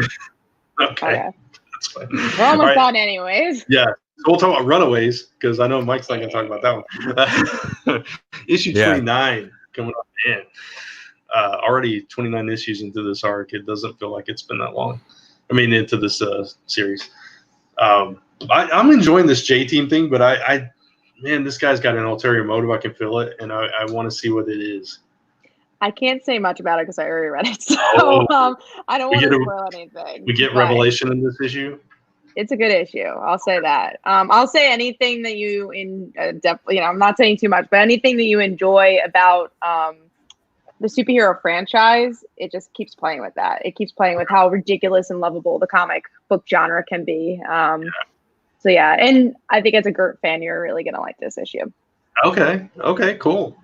Okay. That's fine. We're almost done anyways. Yeah. So we'll talk about Runaways because I know Mike's not going to talk about that one. Issue 29 coming up, man. Already 29 issues into this arc. It doesn't feel like it's been that long. I mean, into this series. I'm enjoying this J-Team thing, but man, this guy's got an ulterior motive. I can feel it, and I want to see what it is. I can't say much about it because I already read it, so I don't want to spoil anything. We get revelation in this issue. It's a good issue. I'll say that. I'll say anything that you I'm not saying too much, but anything that you enjoy about the superhero franchise, it just keeps playing with that. It keeps playing with how ridiculous and lovable the comic book genre can be. So yeah, and I think as a Gert fan, you're really gonna like this issue. Okay, cool.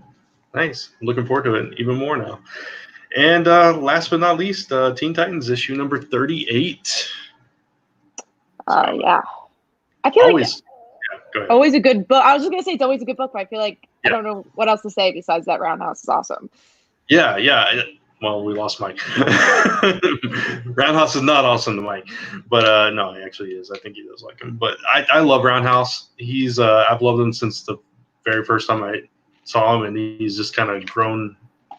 Nice. I'm looking forward to it even more now. And last but not least, Teen Titans issue number 38. Yeah. I feel always, go ahead. Always a good book. I was just gonna say it's always a good book, but I feel like I don't know what else to say besides that Roundhouse is awesome. Yeah. Well, we lost Mike. Roundhouse is not awesome to Mike, but no, he actually is. I think he does like him. But I love Roundhouse. He's I've loved him since the very first time I saw him, and he's just kind of grown.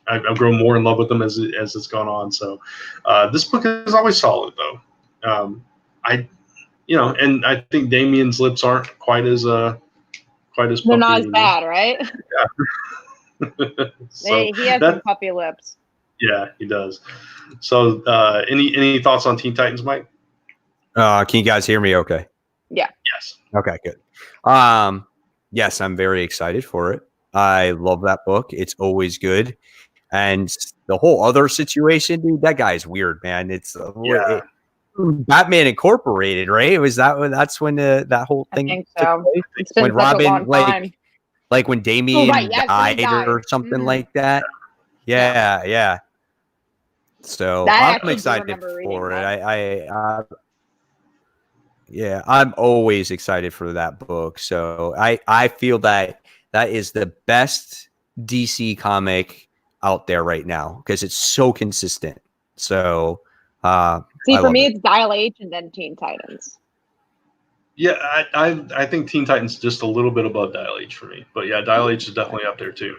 I've grown more in love with him as it's gone on. So this book is always solid, though. And I think Damien's lips aren't quite as they're not as bad, right? Yeah. So he has some puppy lips. Yeah, he does. So any thoughts on Teen Titans, Mike? Can you guys hear me okay? Yeah. Yes. Okay, good. Yes, I'm very excited for it. I love that book. It's always good. And the whole other situation, dude, that guy's weird, man. It's Batman Incorporated, right? That's when that whole thing I think so. It's been when such Robin a long time. like when Damien died or something like that. Yeah. So I'm excited for it. I'm always excited for that book. So I feel that is the best DC comic out there right now because it's so consistent. So see, for me, it's Dial H and then Teen Titans. Yeah, I think Teen Titans just a little bit above Dial H for me, but yeah, Dial H is definitely up there too.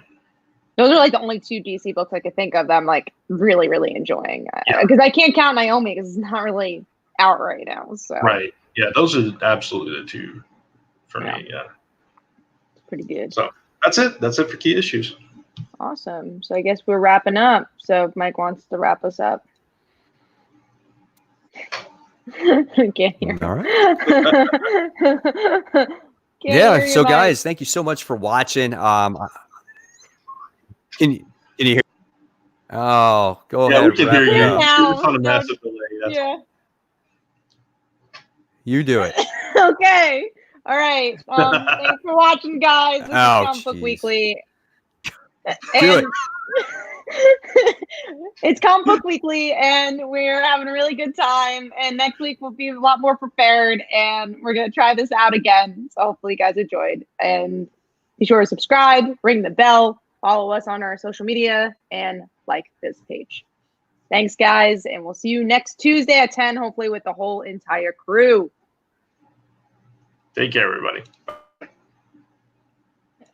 Those are like the only 2 DC books I could think of that I'm like really, really enjoying. Because I can't count Naomi because it's not really out right now. So Right. Yeah, those are absolutely the 2 for me. Yeah. It's pretty good. So that's it. That's it for key issues. Awesome. So I guess we're wrapping up. So if Mike wants to wrap us up. Can't hear. All right. Yeah. So guys, thank you so much for watching. Can you hear? Oh, go ahead. Yeah, we can hear you now. It's on a massive delay. Yeah. You do it. Okay. All right. Thanks for watching, guys. This is Comic Book Weekly. Do it. It's Comic Book Weekly, and we're having a really good time. And next week we'll be a lot more prepared, and we're gonna try this out again. So hopefully you guys enjoyed. And be sure to subscribe, ring the bell, follow us on our social media, and like this page. Thanks, guys, and we'll see you next Tuesday at 10, hopefully with the whole entire crew. Take care, everybody.